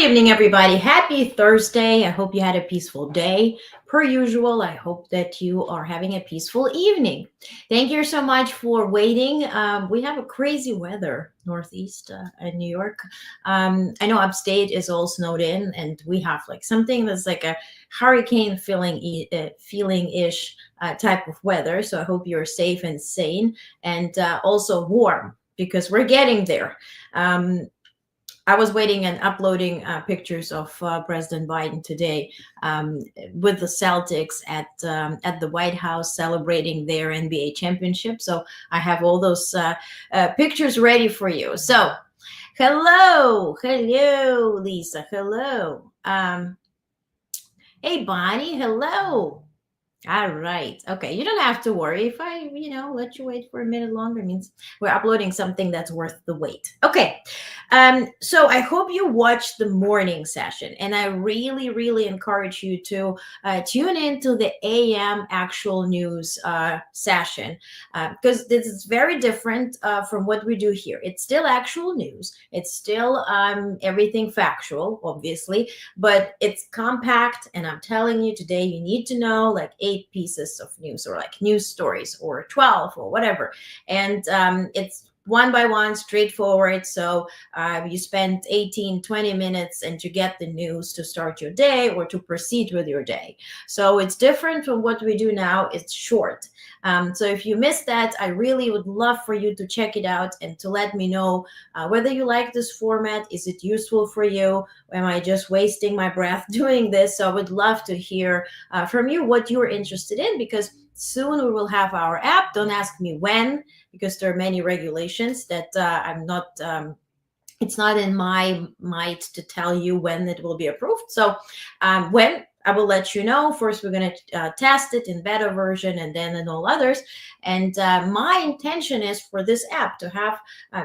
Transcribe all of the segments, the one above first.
evening, everybody. Happy Thursday. I hope you had a peaceful day. Per usual, I hope that you are having a peaceful evening. Thank you so much for waiting. We have a crazy weather northeast in New York. I know upstate is all snowed in, and we have like something that's like a hurricane feeling ish type of weather. So I hope you're safe and sane, and also warm because we're getting there. Um, I was waiting and uploading pictures of President Biden today with the Celtics at the White House celebrating their NBA championship. So I have all those pictures ready for you. So hello, Lisa, hello. Hey, Bonnie, hello. All right. Okay. You don't have to worry if I let you wait for a minute longer. It means we're uploading something that's worth the wait. Okay. So I hope you watched the morning session, and I really, really encourage you to tune into the AM actual news session because this is very different from what we do here. It's still actual news. It's still everything factual, obviously, but it's compact. And I'm telling you today, you need to know like 8 pieces of news or like news stories or 12 or whatever. And it's one by one, straightforward. So you spend 18-20 minutes and you get the news to start your day or to proceed with your day. So it's different from what we do now. It's short. So if you missed that, I really would love for you to check it out and to let me know whether you like this format. Is it useful for you? Am I just wasting my breath doing this? So I would love to hear from you what you're interested in, because soon we will have our app. Don't ask me when, because there are many regulations that I'm not. It's not in my might to tell you when it will be approved. So when I will let you know. First, we're going to test it in beta version and then in all others. And my intention is for this app to have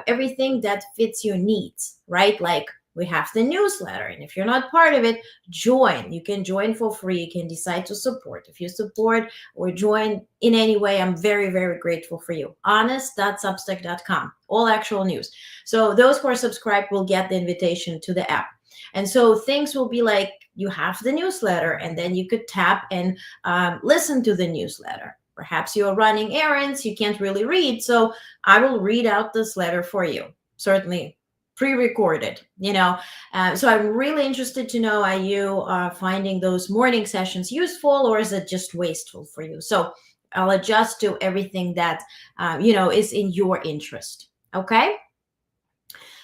everything that fits your needs, right? Like we have the newsletter. And if you're not part of it, join. You can join for free. You can decide to support. If you support or join in any way, I'm very, very grateful for you. Honest.substack.com, all actual news. So those who are subscribed will get the invitation to the app. And so things will be like you have the newsletter, and then you could tap and listen to the newsletter. Perhaps you're running errands, you can't really read. So I will read out this letter for you, certainly pre-recorded, so I'm really interested to know, are you finding those morning sessions useful, or is it just wasteful for you? So I'll adjust to everything that is in your interest. Okay.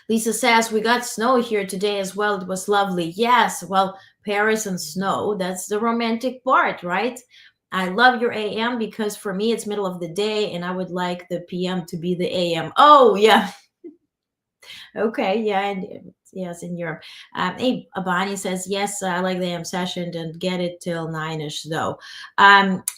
Lisa says, we got snow here today as well. It was lovely. Yes, well, Paris and snow, that's the romantic part, right? I love your AM because for me, it's middle of the day and I would like the PM to be the AM. Oh, yeah. Okay, yeah, and yes, in Europe. Hey, Abani says, yes, I like the AM session and get it till 9ish though.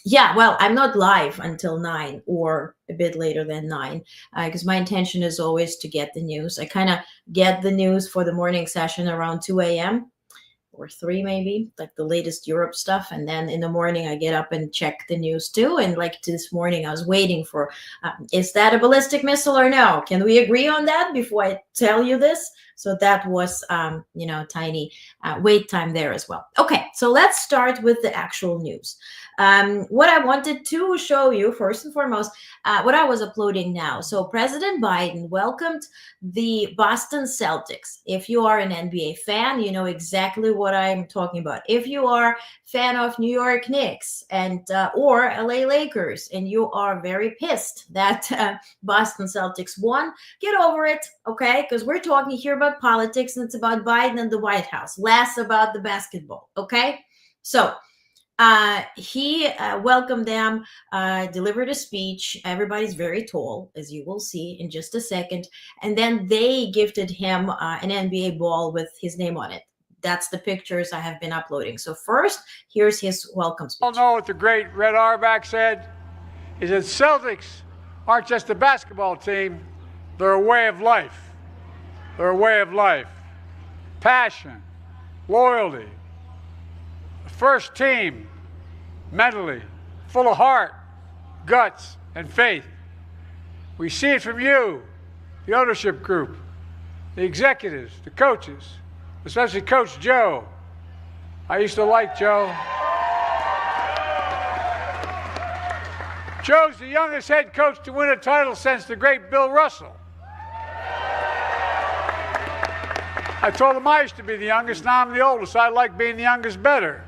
Yeah, well, I'm not live until 9 or a bit later than 9 because my intention is always to get the news. I kind of get the news for the morning session around 2 a.m. or 3 maybe, like the latest Europe stuff. And then in the morning, I get up and check the news too. And like this morning, I was waiting for, is that a ballistic missile or no? Can we agree on that before I tell you this? So that was, tiny wait time there as well. Okay, so let's start with the actual news. What I wanted to show you first and foremost, what I was uploading now. So President Biden welcomed the Boston Celtics. If you are an NBA fan, you know exactly what I'm talking about. If you are fan of New York Knicks and or LA Lakers, and you are very pissed that Boston Celtics won, get over it, okay? Because we're talking here about politics, and it's about Biden and the White House, less about the basketball, okay? So he welcomed them, delivered a speech. Everybody's very tall, as you will see in just a second. And then they gifted him an NBA ball with his name on it. That's the pictures I have been uploading. So first, here's his welcome speech. You all know what the great Red Auerbach said? He said, Celtics aren't just a basketball team, they're a way of life. They're a way of life. Passion, loyalty, first team, mentally, full of heart, guts, and faith. We see it from you, the ownership group, the executives, the coaches, especially Coach Joe. I used to like Joe. Joe's the youngest head coach to win a title since the great Bill Russell. I told him I used to be the youngest, now I'm the oldest. I like being the youngest better.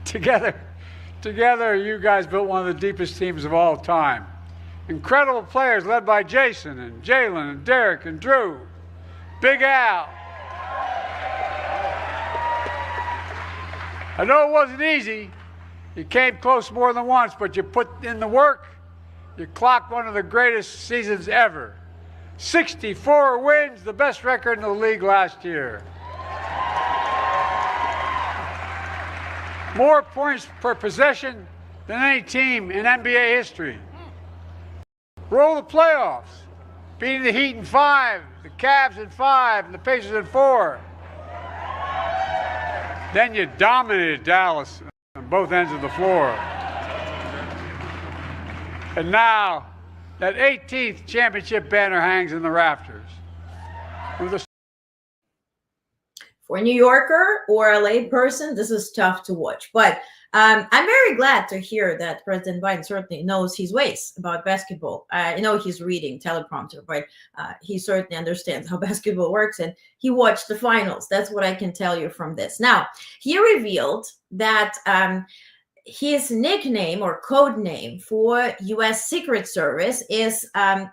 Together, you guys built one of the deepest teams of all time. Incredible players led by Jason and Jalen and Derek and Drew. Big Al. I know it wasn't easy. You came close more than once, but you put in the work. You clocked one of the greatest seasons ever. 64 wins, the best record in the league last year. More points per possession than any team in NBA history. Roll the playoffs, beating the Heat in 5, the Cavs in 5, and the Pacers in 4. Then you dominated Dallas on both ends of the floor. And now, that 18th championship banner hangs in the rafters. For a New Yorker or a lay person, this is tough to watch. But I'm very glad to hear that President Biden certainly knows his ways about basketball. I know he's reading teleprompter, but he certainly understands how basketball works, and he watched the finals. That's what I can tell you from this. Now, he revealed that his nickname or code name for U.S. Secret Service is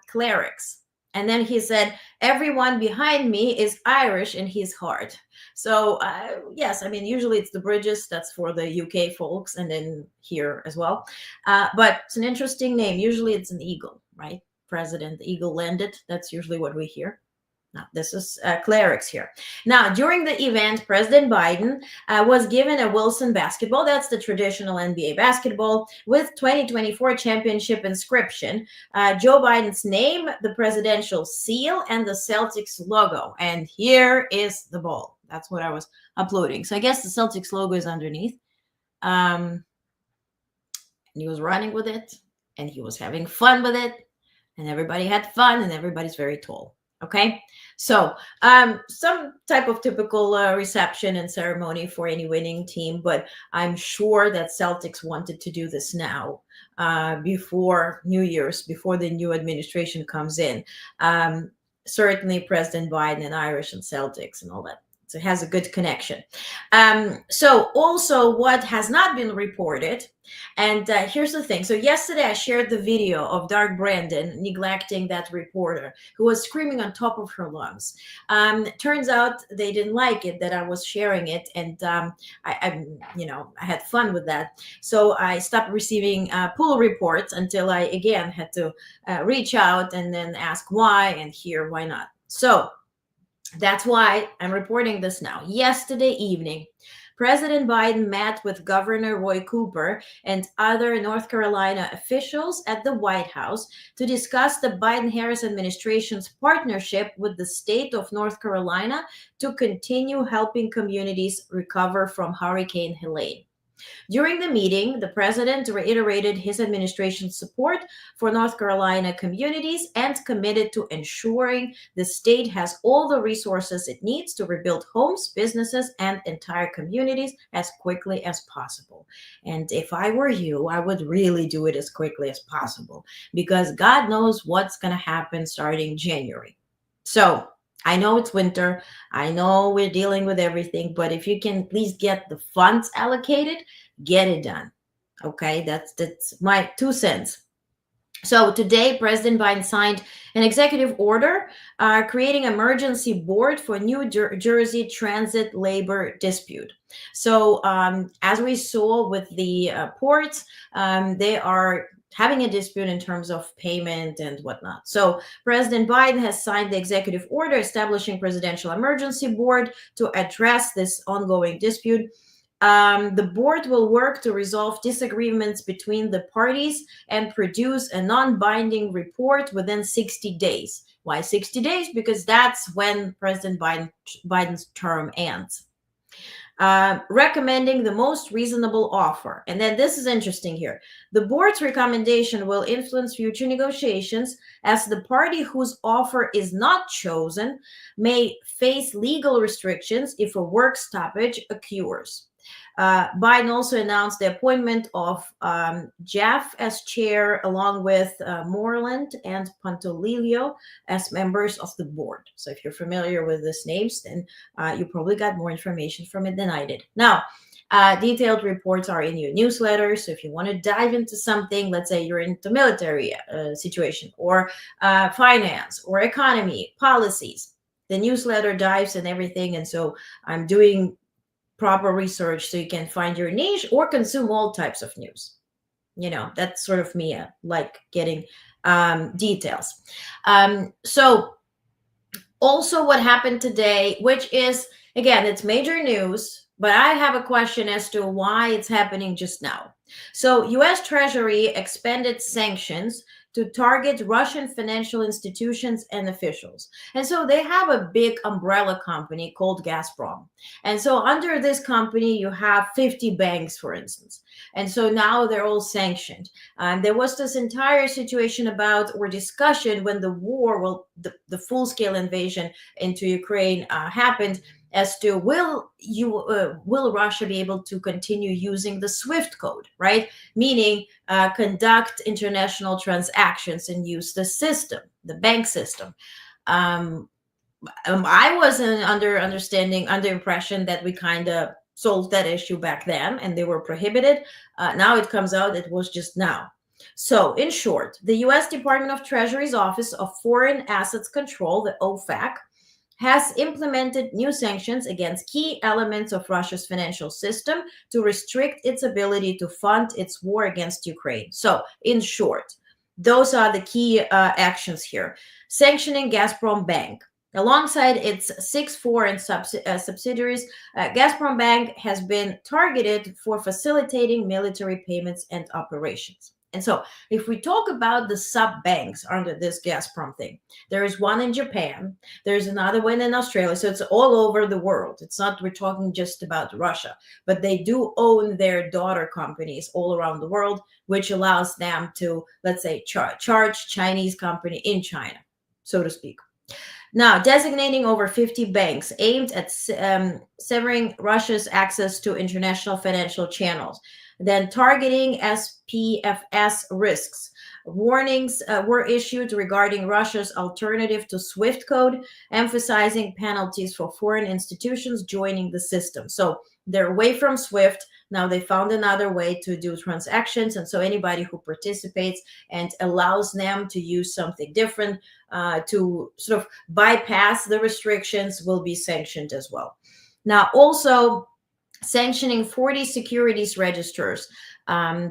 Clerics. And then he said, everyone behind me is Irish in his heart. So yes, I mean, usually it's the Bridges, that's for the UK folks, and then here as well. But it's an interesting name. Usually it's an eagle, right? President, the eagle landed. That's usually what we hear. Now, this is Clerics here. Now, during the event, President Biden was given a Wilson basketball. That's the traditional NBA basketball with 2024 championship inscription, Joe Biden's name, the presidential seal, and the Celtics logo. And here is the ball. That's what I was uploading. So I guess the Celtics logo is underneath. And he was running with it, and he was having fun with it, and everybody had fun, and everybody's very tall. Okay, so some type of typical reception and ceremony for any winning team, but I'm sure that Celtics wanted to do this now before New Year's, before the new administration comes in. Certainly President Biden and Irish and Celtics and all that. So it has a good connection. So also what has not been reported, and here's the thing. So yesterday I shared the video of Dark Brandon neglecting that reporter who was screaming on top of her lungs. Turns out they didn't like it that I was sharing it, and I had fun with that. So I stopped receiving pull reports until I again had to reach out and then ask why and hear why not. So that's why I'm reporting this now. Yesterday evening, President Biden met with Governor Roy Cooper and other North Carolina officials at the White House to discuss the Biden-Harris administration's partnership with the state of North Carolina to continue helping communities recover from Hurricane Helene. During the meeting, the president reiterated his administration's support for North Carolina communities and committed to ensuring the state has all the resources it needs to rebuild homes, businesses, and entire communities as quickly as possible. And if I were you, I would really do it as quickly as possible, because God knows what's going to happen starting January. So I know it's winter. I know we're dealing with everything, but if you can please get the funds allocated, get it done. Okay, that's my 2 cents. So today, President Biden signed an executive order creating an emergency board for New Jersey transit labor dispute. So as we saw with the ports, they are having a dispute in terms of payment and whatnot. So President Biden has signed the executive order establishing presidential emergency board to address this ongoing dispute. The board will work to resolve disagreements between the parties and produce a non-binding report within 60 days. Why 60 days? Because that's when President Biden's term ends. recommending the most reasonable offer. And then this is interesting here. The board's recommendation will influence future negotiations, as the party whose offer is not chosen may face legal restrictions if a work stoppage occurs. Biden also announced the appointment of Jeff as chair, along with Moreland and Pantoliglio as members of the board. So if you're familiar with these names, then you probably got more information from it than I did. Now, detailed reports are in your newsletter. So if you want to dive into something, let's say you're in the military situation, or finance, or economy, policies, the newsletter dives in everything. And so I'm doing proper research so you can find your niche or consume all types of news. That's sort of me, like getting details. So also what happened today, which is, again, it's major news, but I have a question as to why it's happening just now. So US Treasury expanded sanctions to target Russian financial institutions and officials. And so they have a big umbrella company called Gazprom. And so under this company, you have 50 banks, for instance. And so now they're all sanctioned. There was this entire situation about, or discussion, when the war, the full-scale invasion into Ukraine happened, as to will Russia be able to continue using the SWIFT code, right? Meaning conduct international transactions and use the system, the bank system. I was under impression that we kind of solved that issue back then and they were prohibited. Now it comes out it was just now. So in short, the U.S. Department of Treasury's Office of Foreign Assets Control, the OFAC, has implemented new sanctions against key elements of Russia's financial system to restrict its ability to fund its war against Ukraine. So, in short, those are the key actions here. Sanctioning Gazprom Bank. Alongside its 6 foreign subsidiaries, Gazprom Bank has been targeted for facilitating military payments and operations. And so if we talk about the sub-banks under this Gazprom thing, there is one in Japan, there's another one in Australia, so it's all over the world. It's not, we're talking just about Russia, but they do own their daughter companies all around the world, which allows them to, let's say, charge Chinese company in China, so to speak. Now, designating over 50 banks aimed at severing Russia's access to international financial channels. Then targeting SPFS risks. Warnings were issued regarding Russia's alternative to SWIFT code, emphasizing penalties for foreign institutions joining the system. So they're away from SWIFT. Now they found another way to do transactions. And so anybody who participates and allows them to use something different to sort of bypass the restrictions will be sanctioned as well. Now, also sanctioning 40 securities registers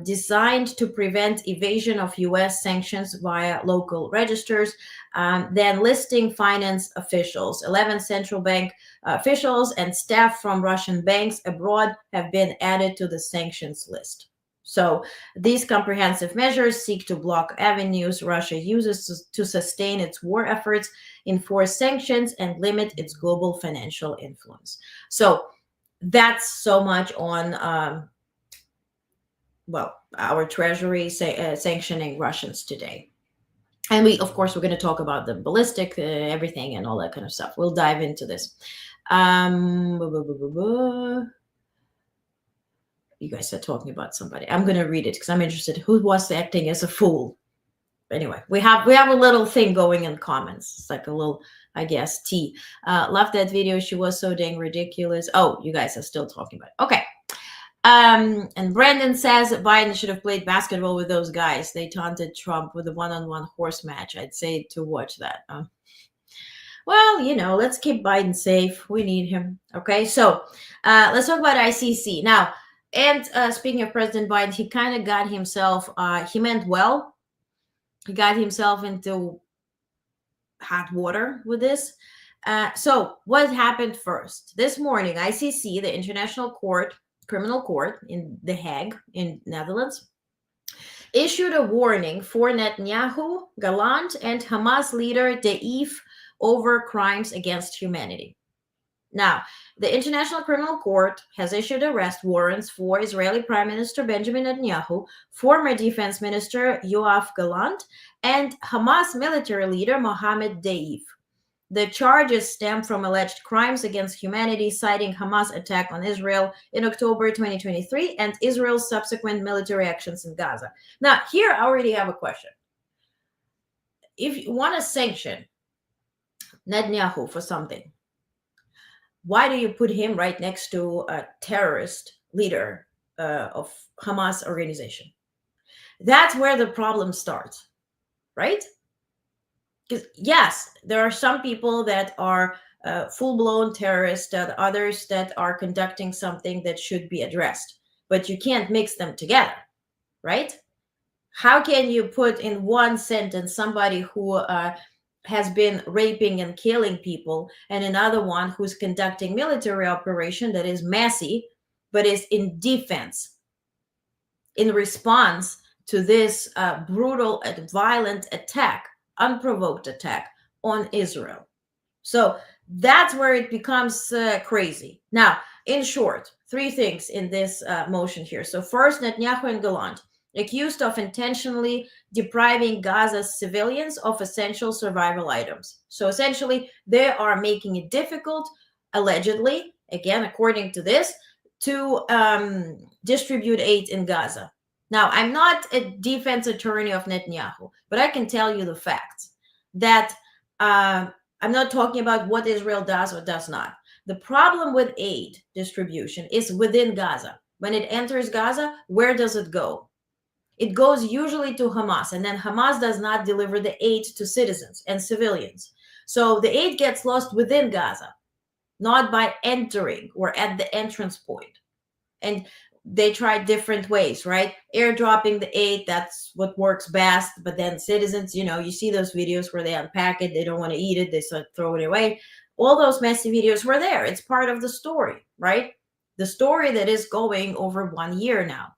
designed to prevent evasion of U.S. sanctions via local registers, then listing finance officials. 11 central bank officials and staff from Russian banks abroad have been added to the sanctions list. So these comprehensive measures seek to block avenues Russia uses to sustain its war efforts, enforce sanctions, and limit its global financial influence. So that's so much on, our Treasury sanctioning Russians today. And we, of course, we're going to talk about the ballistic, everything and all that kind of stuff. We'll dive into this. You guys are talking about somebody. I'm going to read it because I'm interested. Who was acting as a fool? Anyway, we have a little thing going in comments. It's like a little, I guess, tea. Loved that video. She was so dang ridiculous. Oh, you guys are still talking about it. Okay. And Brandon says Biden should have played basketball with those guys. They taunted Trump with a one-on-one horse match. I'd say to watch that. Well, let's keep Biden safe. We need him. Okay, so let's talk about ICC. Now, and speaking of President Biden, he kind of got himself, he meant well. He got himself into hot water with this. So what happened first? This morning, ICC, the International Criminal Court in The Hague in Netherlands, issued a warning for Netanyahu, Gallant, and Hamas leader Deif over crimes against humanity. Now, The International Criminal Court has issued arrest warrants for Israeli Prime Minister Benjamin Netanyahu, former Defense Minister Yoav Gallant, and Hamas military leader Mohammed Deif. The charges stem from alleged crimes against humanity, citing Hamas' attack on Israel in October 2023 and Israel's subsequent military actions in Gaza. Now, here I already have a question. If you want to sanction Netanyahu for something, why do you put him right next to a terrorist leader of Hamas organization? That's where the problem starts, right? Because yes, there are some people that are full-blown terrorists, others that are conducting something that should be addressed, but you can't mix them together, right? How can you put in one sentence somebody who has been raping and killing people, and another one who's conducting military operation that is messy, but is in defense, in response to this brutal and violent attack, unprovoked attack on Israel? So that's where it becomes crazy. Now, in short, three things in this motion here. So first, Netanyahu and Gallant accused of intentionally depriving Gaza's civilians of essential survival items. So essentially, they are making it difficult, allegedly, again, according to this, to distribute aid in Gaza. Now, I'm not a defense attorney of Netanyahu, but I can tell you the facts that I'm not talking about what Israel does or does not. The problem with aid distribution is within Gaza. When it enters Gaza, where does it go? It goes usually to Hamas, and then Hamas does not deliver the aid to citizens and civilians. So the aid gets lost within Gaza, not by entering or at the entrance point. And they try different ways, right? Airdropping the aid, that's what works best. But then citizens, you see those videos where they unpack it, they don't want to eat it, they start throwing it away. All those messy videos were there. It's part of the story, right? The story that is going over 1 year now.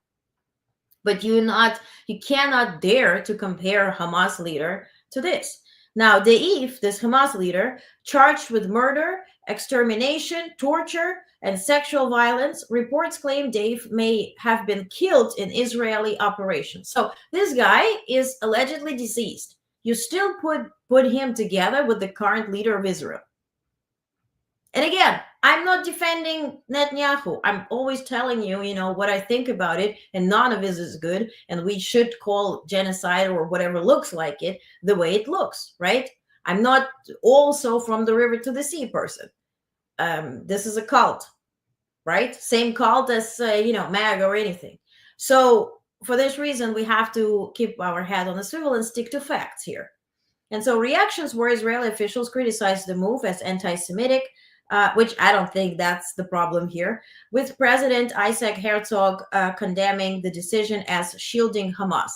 But you cannot dare to compare Hamas leader to this. Now, Deif, this Hamas leader, charged with murder, extermination, torture, and sexual violence, reports claim Deif may have been killed in Israeli operations. So this guy is allegedly deceased. You still put him together with the current leader of Israel. And again, I'm not defending Netanyahu. I'm always telling you, what I think about it, and none of this is good. And we should call genocide or whatever looks like it the way it looks, right? I'm not also from the river to the sea person. This is a cult, right? Same cult as, MAGA or anything. So for this reason, we have to keep our head on the swivel and stick to facts here. And so reactions where Israeli officials criticized the move as anti-Semitic, which I don't think that's the problem here, with President Isaac Herzog condemning the decision as shielding Hamas.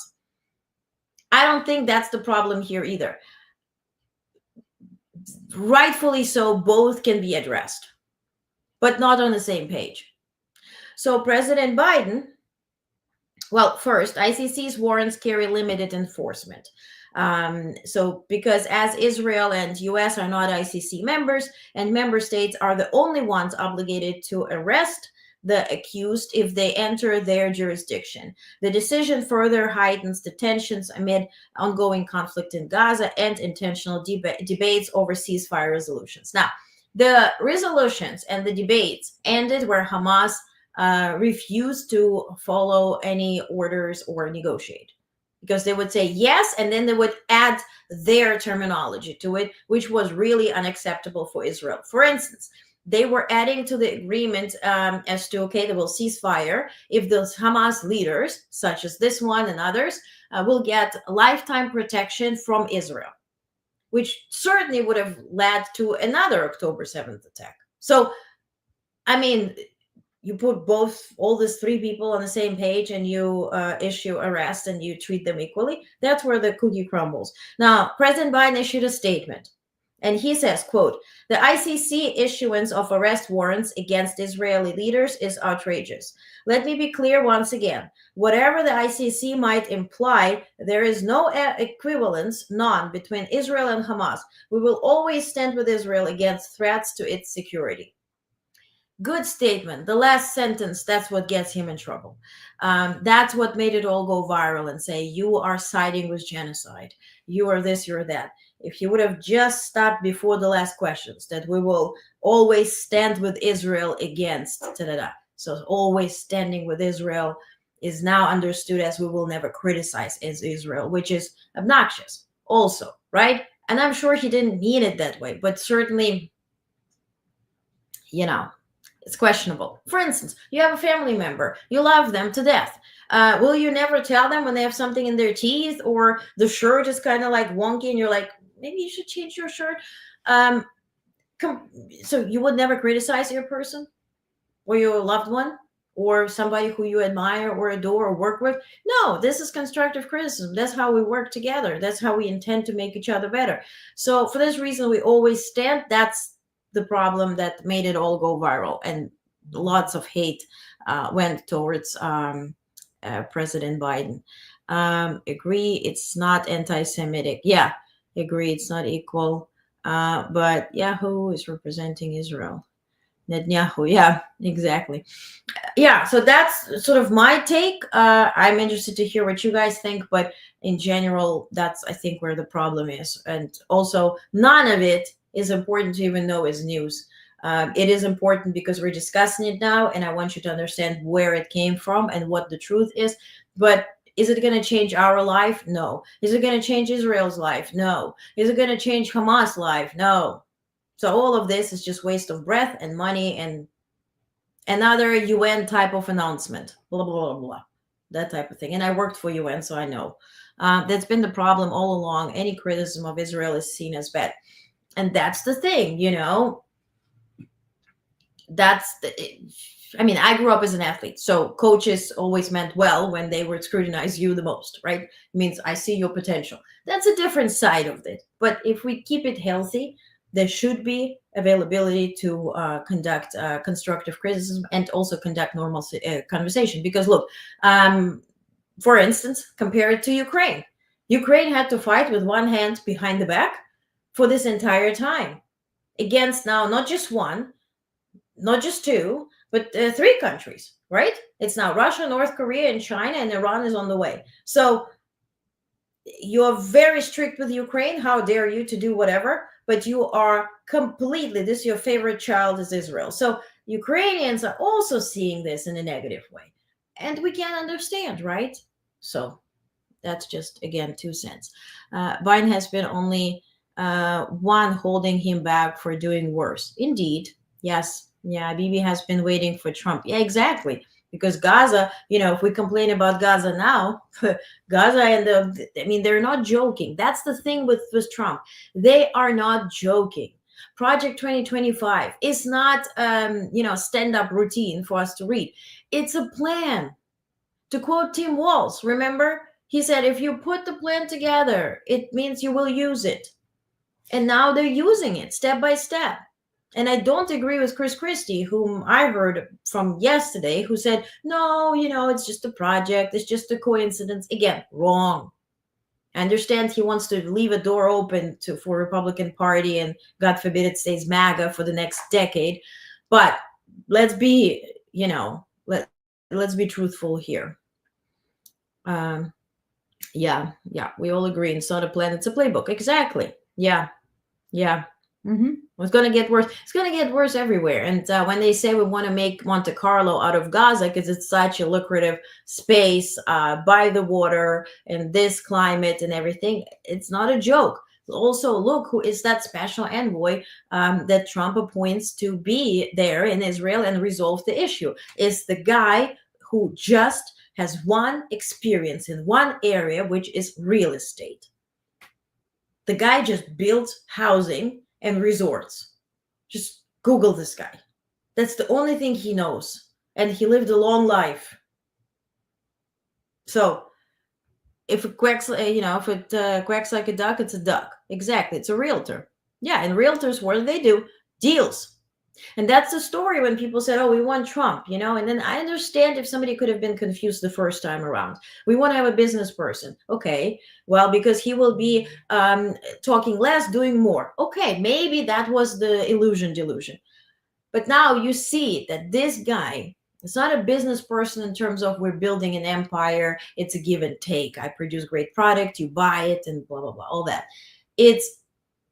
I don't think that's the problem here either. Rightfully so, both can be addressed, but not on the same page. So President Biden, well, first, ICC's warrants carry limited enforcement. So because as Israel and US are not ICC members, and member states are the only ones obligated to arrest the accused if they enter their jurisdiction. The decision further heightens the tensions amid ongoing conflict in Gaza and intentional debates over ceasefire resolutions. Now, the resolutions and the debates ended where Hamas refused to follow any orders or negotiate. Because they would say yes, and then they would add their terminology to it, which was really unacceptable for Israel. For instance, they were adding to the agreement as to, okay, they will cease fire if those Hamas leaders, such as this one and others, will get lifetime protection from Israel, which certainly would have led to another October 7th attack. So, I mean, you put all these three people on the same page and you issue arrest and you treat them equally. That's where the cookie crumbles. Now, President Biden issued a statement and he says, quote, "The ICC issuance of arrest warrants against Israeli leaders is outrageous. Let me be clear once again. Whatever the ICC might imply, there is no equivalence, none, between Israel and Hamas. We will always stand with Israel against threats to its security." Good statement. The last sentence, that's what gets him in trouble. That's what made it all go viral and say, you are siding with genocide. You are this, you're that. If he would have just stopped before the last questions, that we will always stand with Israel against, da-da-da. So always standing with Israel is now understood as we will never criticize as Israel, which is obnoxious also, right? And I'm sure he didn't mean it that way, but certainly, it's questionable. For instance, you have a family member, you love them to death. Will you never tell them when they have something in their teeth, or the shirt is kind of like wonky and you're like, maybe you should change your shirt? So you would never criticize your person or your loved one or somebody who you admire or adore or work with? No, this is constructive criticism. That's how we work together. That's how we intend to make each other better. So for this reason, we always stand. That's the problem that made it all go viral, and lots of hate went towards President Biden. Agree, it's not anti-Semitic. Yeah, agree, it's not equal. But Yahoo is representing Israel. Netanyahu, yeah, exactly. Yeah, so that's sort of my take. I'm interested to hear what you guys think, but in general, that's, I think, where the problem is. And also, none of it is important to even know as news. It is important because we're discussing it now, and I want you to understand where it came from and what the truth is. But is it going to change our life? No. Is it going to change Israel's life? No. Is it going to change Hamas' life? No. So all of this is just waste of breath and money and another UN type of announcement, blah, blah, blah, blah, that type of thing. And I worked for UN, so I know. That's been the problem all along. Any criticism of Israel is seen as bad. And that's the thing, I grew up as an athlete, so coaches always meant well when they would scrutinize you the most, right? It means I see your potential. That's a different side of it. But if we keep it healthy, there should be availability to conduct constructive criticism and also conduct normal conversation. Because look, for instance, compare it to Ukraine. Ukraine had to fight with one hand behind the back for this entire time against now not just one, not just two, but 3 countries, right? It's now Russia, North Korea, and China, and Iran is on the way. So you're very strict with Ukraine. How dare you to do whatever? But you are completely, this your favorite child is Israel. So Ukrainians are also seeing this in a negative way. And we can't understand, right? So that's just, again, 2 cents. Biden has been only one holding him back for doing worse. Indeed. Yes. Yeah, Bibi has been waiting for Trump. Yeah, exactly. Because Gaza, if we complain about Gaza now, Gaza and they're not joking. That's the thing with Trump. They are not joking. Project 2025 is not, stand-up routine for us to read. It's a plan. To quote Tim Walz, remember? He said, if you put the plan together, it means you will use it. And now they're using it step by step. And I don't agree with Chris Christie, whom I heard from yesterday, who said, no, it's just a project. It's just a coincidence. Again, wrong. I understand he wants to leave a door open for Republican Party, and God forbid it stays MAGA for the next decade. But let's be, let's be truthful here. Yeah, we all agree. It's not a plan. It's a playbook. Exactly. Yeah. Mm-hmm. It's going to get worse. It's going to get worse everywhere. And when they say we want to make Monte Carlo out of Gaza because it's such a lucrative space by the water and this climate and everything, it's not a joke. Also, look, who is that special envoy that Trump appoints to be there in Israel and resolve the issue? It's the guy who just has one experience in one area, which is real estate. The guy just built housing and resorts. Just Google this guy. That's the only thing he knows. And he lived a long life. So if it quacks, quacks like a duck, it's a duck. Exactly. It's a realtor. Yeah. And realtors, what do? Deals. And that's the story when people said, oh, we want Trump, and then I understand if somebody could have been confused the first time around. We want to have a business person. Okay, well, because he will be talking less, doing more. Okay, maybe that was the delusion. But now you see that this guy is not a business person in terms of we're building an empire. It's a give and take. I produce great product, you buy it, and blah, blah, blah, all that. It's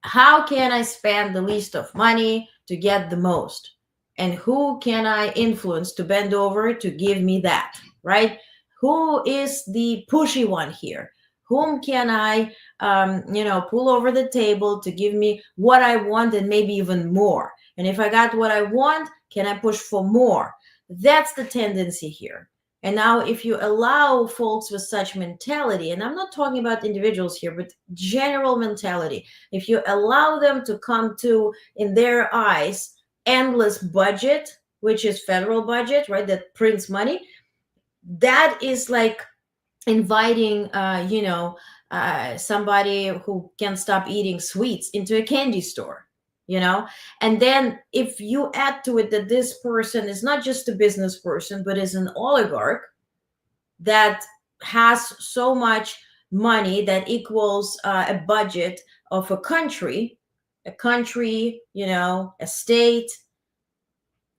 how can I spend the least of money to get the most? And who can I influence to bend over to give me that, right? Who is the pushy one here? Whom can I, pull over the table to give me what I want and maybe even more? And if I got what I want, can I push for more? That's the tendency here. And now, if you allow folks with such mentality, and I'm not talking about individuals here, but general mentality, if you allow them to come to, in their eyes, endless budget, which is federal budget, right, that prints money, that is like inviting, somebody who can't stop eating sweets into a candy store, and then if you add to it that this person is not just a business person but is an oligarch that has so much money that equals a budget of a country, a state,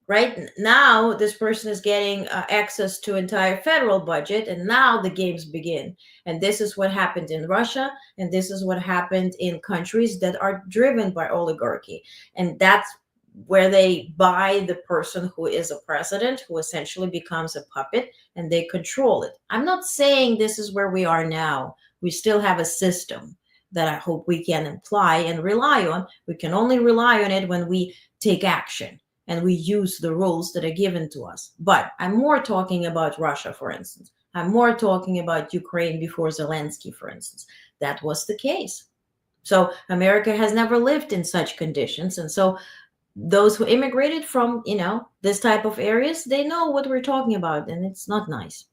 right now this person is getting access to entire federal budget, and now the games begin. And this is what happened in Russia, and this is what happened in countries that are driven by oligarchy. And that's where they buy the person who is a president, who essentially becomes a puppet, and they control it. I'm not saying this is where we are now. We still have a system that I hope we can apply and rely on. We can only rely on it when we take action and we use the rules that are given to us. But I'm more talking about Russia, for instance. I'm more talking about Ukraine before Zelensky, for instance. That was the case. So America has never lived in such conditions. And so those who immigrated from, this type of areas, they know what we're talking about, and it's not nice.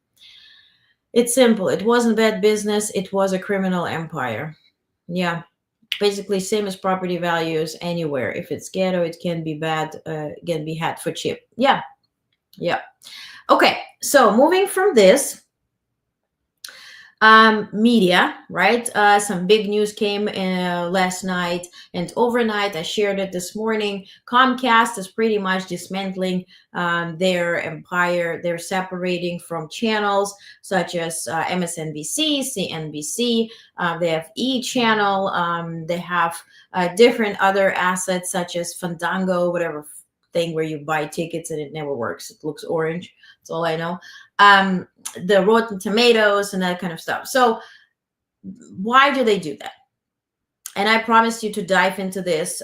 It's simple. It wasn't bad business. It was a criminal empire. Yeah. Basically same as property values anywhere. If it's ghetto, it can be bad, can be had for cheap. Yeah. Okay, so moving from this, media, right? Some big news came last night and overnight. I shared it this morning. Comcast is pretty much dismantling their empire. They're separating from channels such as MSNBC, CNBC. They have E! Channel. They have different other assets such as Fandango, whatever thing where you buy tickets and it never works. It looks orange. That's all I know. The Rotten Tomatoes and that kind of stuff. So why do they do that? And I promised you to dive into this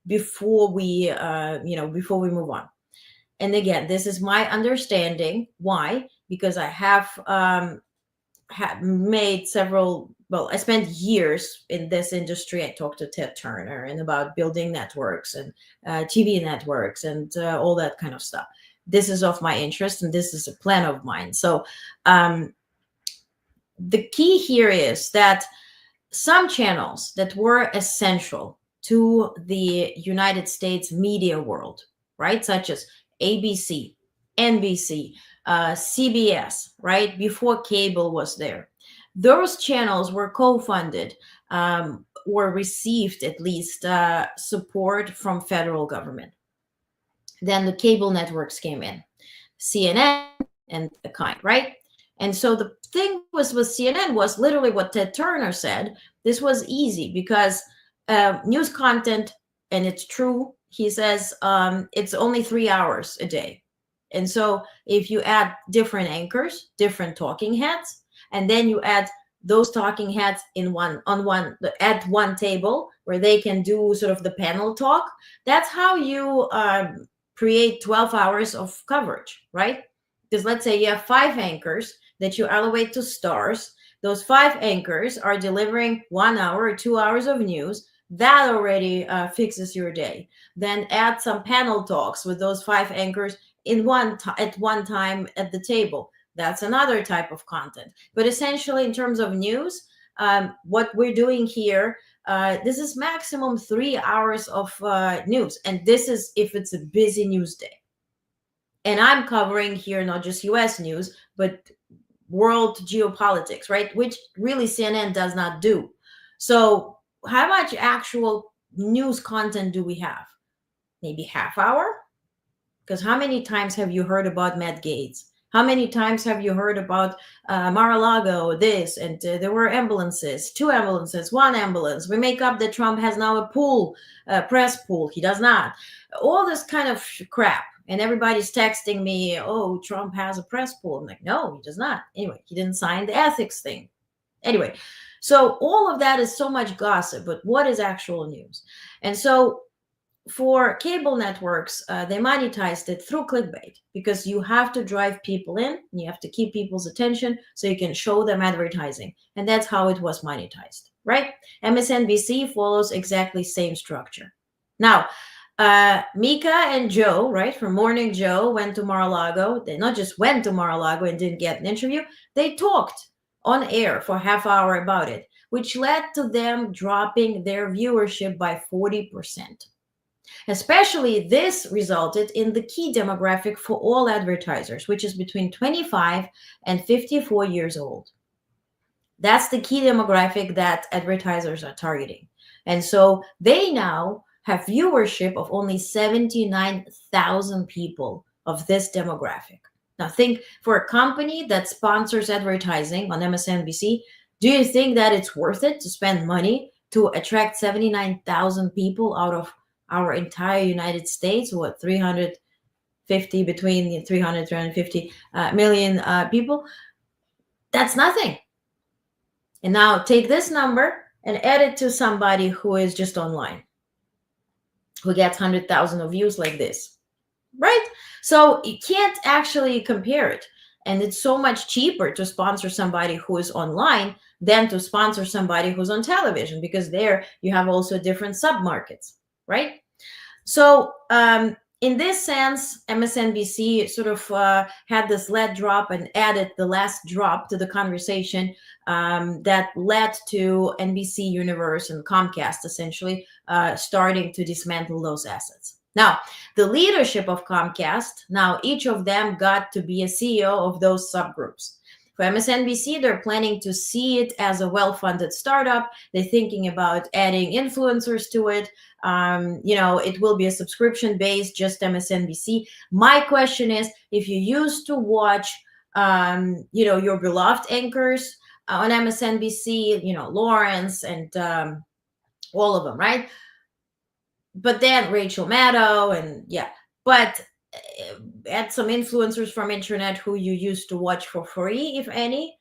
before we move on. And again, this is my understanding. Why? Because I have made several. Well, I spent years in this industry. I talked to Ted Turner and about building networks and TV networks and all that kind of stuff. This is of my interest, and this is a plan of mine. So the key here is that some channels that were essential to the United States media world, right, such as ABC, NBC, CBS, right, before cable was there, those channels were co-funded or received at least support from federal government. Then the cable networks came in, CNN and the kind, right? And so the thing was with CNN was literally what Ted Turner said. This was easy because news content, and it's true, he says it's only 3 hours a day. And so if you add different anchors, different talking heads, and then you add those talking heads at one table where they can do sort of the panel talk, that's how you create 12 hours of coverage, right? Because let's say you have 5 anchors that you elevate to stars. Those 5 anchors are delivering 1 hour or 2 hours of news. That already fixes your day. Then add some panel talks with those 5 anchors at one time at the table. That's another type of content. But essentially, in terms of news, what we're doing here, this is maximum 3 hours of news. And this is if it's a busy news day. And I'm covering here not just US news, but world geopolitics, right? Which really CNN does not do. So how much actual news content do we have? Maybe half hour, Because how many times have you heard about Matt Gaetz? How many times have you heard about Mar-a-Lago, this, and there were ambulances, 2 ambulances, 1 ambulance. We make up that Trump has now a pool, a press pool. He does not. All this kind of crap. And everybody's texting me, oh, Trump has a press pool. I'm like, no, he does not. Anyway, he didn't sign the ethics thing. Anyway, so all of that is so much gossip, but what is actual news? And so for cable networks, they monetized it through clickbait because you have to drive people in, and you have to keep people's attention so you can show them advertising. And that's how it was monetized, right? MSNBC follows exactly same structure. Now, Mika and Joe, right, from Morning Joe, went to Mar-a-Lago. They not just went to Mar-a-Lago and didn't get an interview, they talked on air for half hour about it, which led to them dropping their viewership by 40%. Especially this resulted in the key demographic for all advertisers, which is between 25 and 54 years old. That's the key demographic that advertisers are targeting. And so they now have viewership of only 79,000 people of this demographic. Now think, for a company that sponsors advertising on MSNBC, do you think that it's worth it to spend money to attract 79,000 people out of our entire United States, what, 350, between 300, 350 million people? That's nothing. And now take this number and add it to somebody who is just online, who gets 100,000 of views like this, right? So you can't actually compare it. And it's so much cheaper to sponsor somebody who is online than to sponsor somebody who's on television, because there you have also different submarkets, right? So in this sense, MSNBC sort of had this lead drop and added the last drop to the conversation that led to NBC Universe and Comcast essentially starting to dismantle those assets. Now, the leadership of Comcast, now each of them got to be a CEO of those subgroups. For MSNBC, they're planning to see it as a well-funded startup. They're thinking about adding influencers to it. It will be a subscription-based, just MSNBC. My question is, if you used to watch, your beloved anchors on MSNBC, Lawrence and all of them, right? But then Rachel Maddow and but add some influencers from internet who you used to watch for free, if any.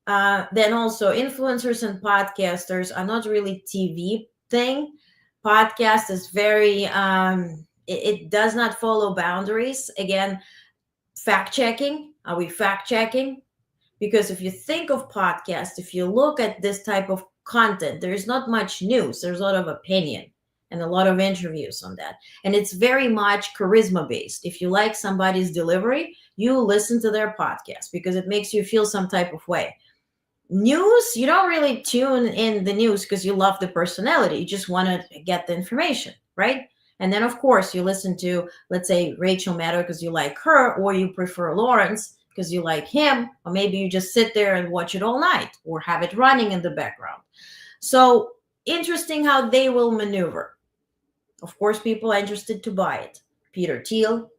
Then also influencers and podcasters are not really TV thing. Podcast is very, it does not follow boundaries. Again, fact checking. Are we fact checking? Because if you think of podcast, if you look at this type of content, there's not much news. There's a lot of opinion and a lot of interviews on that. And it's very much charisma based. If you like somebody's delivery, you listen to their podcast because it makes you feel some type of way. News, you don't really tune in the news because you love the personality. You just want to get the information, right? And then, of course, you listen to, let's say, Rachel Maddow because you like her, or you prefer Lawrence because you like him, or maybe you just sit there and watch it all night or have it running in the background. So interesting how they will maneuver. Of course, people are interested to buy it. Peter Thiel,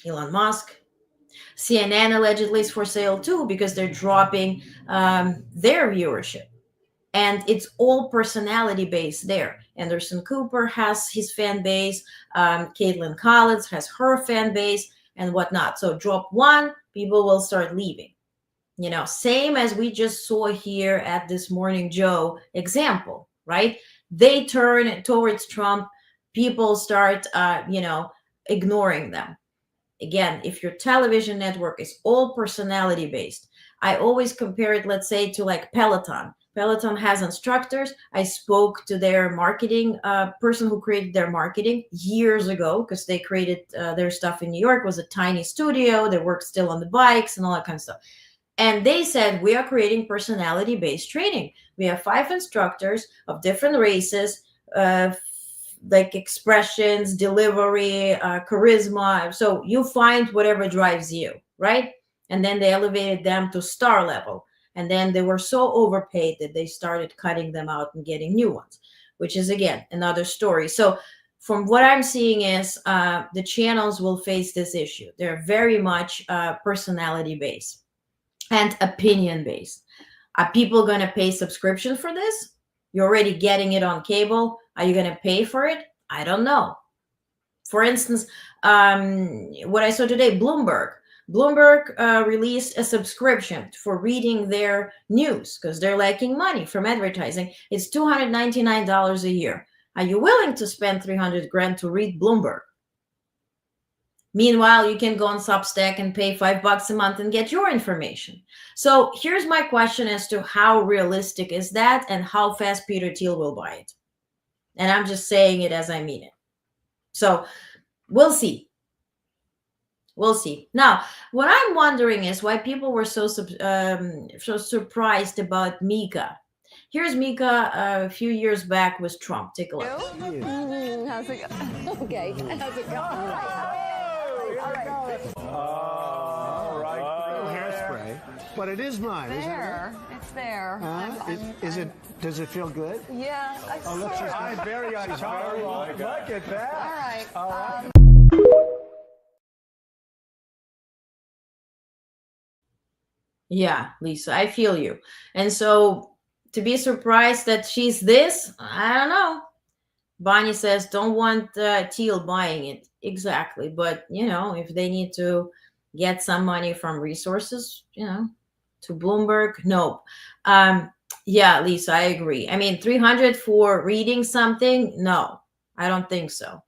Elon Musk, CNN allegedly is for sale too because they're dropping their viewership. And it's all personality based there. Anderson Cooper has his fan base. Caitlin Collins has her fan base and whatnot. So drop one, people will start leaving. Same as we just saw here at this Morning Joe example, right? They turn towards Trump. People start, ignoring them. Again, if your television network is all personality based, I always compare it, let's say, to like Peloton. Peloton has instructors. I spoke to their marketing person who created their marketing years ago because they created their stuff in New York. It was a tiny studio. They worked still on the bikes and all that kind of stuff. And they said, we are creating personality-based training. We have 5 instructors of different races, like expressions, delivery, charisma. So you find whatever drives you, right? And then they elevated them to star level. And then they were so overpaid that they started cutting them out and getting new ones, which is, again, another story. So from what I'm seeing is the channels will face this issue. They're very much personality based and opinion based. Are people going to pay subscription for this? You're already getting it on cable. Are you going to pay for it? I don't know. For instance, what I saw today, Bloomberg. Bloomberg released a subscription for reading their news because they're lacking money from advertising. It's $299 a year. Are you willing to spend 300 grand to read Bloomberg? Meanwhile, you can go on Substack and pay $5 a month and get your information. So here's my question as to how realistic is that and how fast Peter Thiel will buy it. And I'm just saying it as I mean it. So we'll see. We'll see. Now, what I'm wondering is why people were so surprised about Mika. Here's Mika a few years back with Trump. Take a look. How's it going? Okay. How's it going? All right. Hairspray, but it is mine, isn't it? There. It's there. Is it? Does it feel good? Yeah. I'm very uncharted. Look at that. All right. Yeah, Lisa, I feel you. And so to be surprised that she's this, I don't know. Bonnie says, don't want Thiel buying it. Exactly. But, if they need to get some money from resources, to Bloomberg, nope. Yeah, Lisa, I agree. I mean, 300 for reading something? No, I don't think so.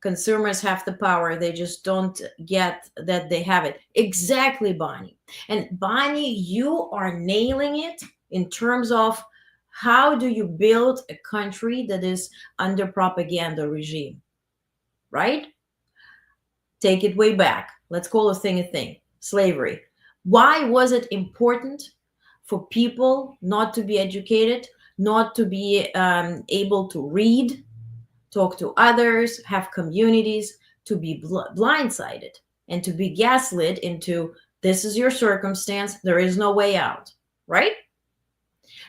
Consumers have the power. They just don't get that they have it. Exactly, Bonnie. And Bonnie, you are nailing it in terms of how do you build a country that is under propaganda regime, right? Take it way back. Let's call a thing. Slavery. Why was it important for people not to be educated, not to be able to read, talk to others, have communities, to be blindsided and to be gaslit into this is your circumstance, there is no way out, right?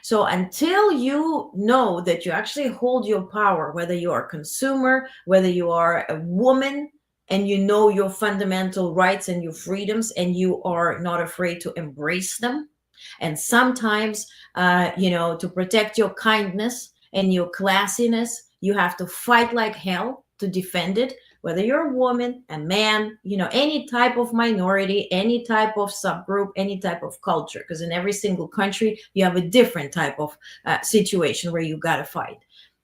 So until you know that you actually hold your power, whether you are a consumer, whether you are a woman, and you know your fundamental rights and your freedoms, and you are not afraid to embrace them, and sometimes, to protect your kindness and your classiness, you have to fight like hell to defend it, whether you're a woman, a man, any type of minority, any type of subgroup, any type of culture, because in every single country, you have a different type of situation where you got to fight.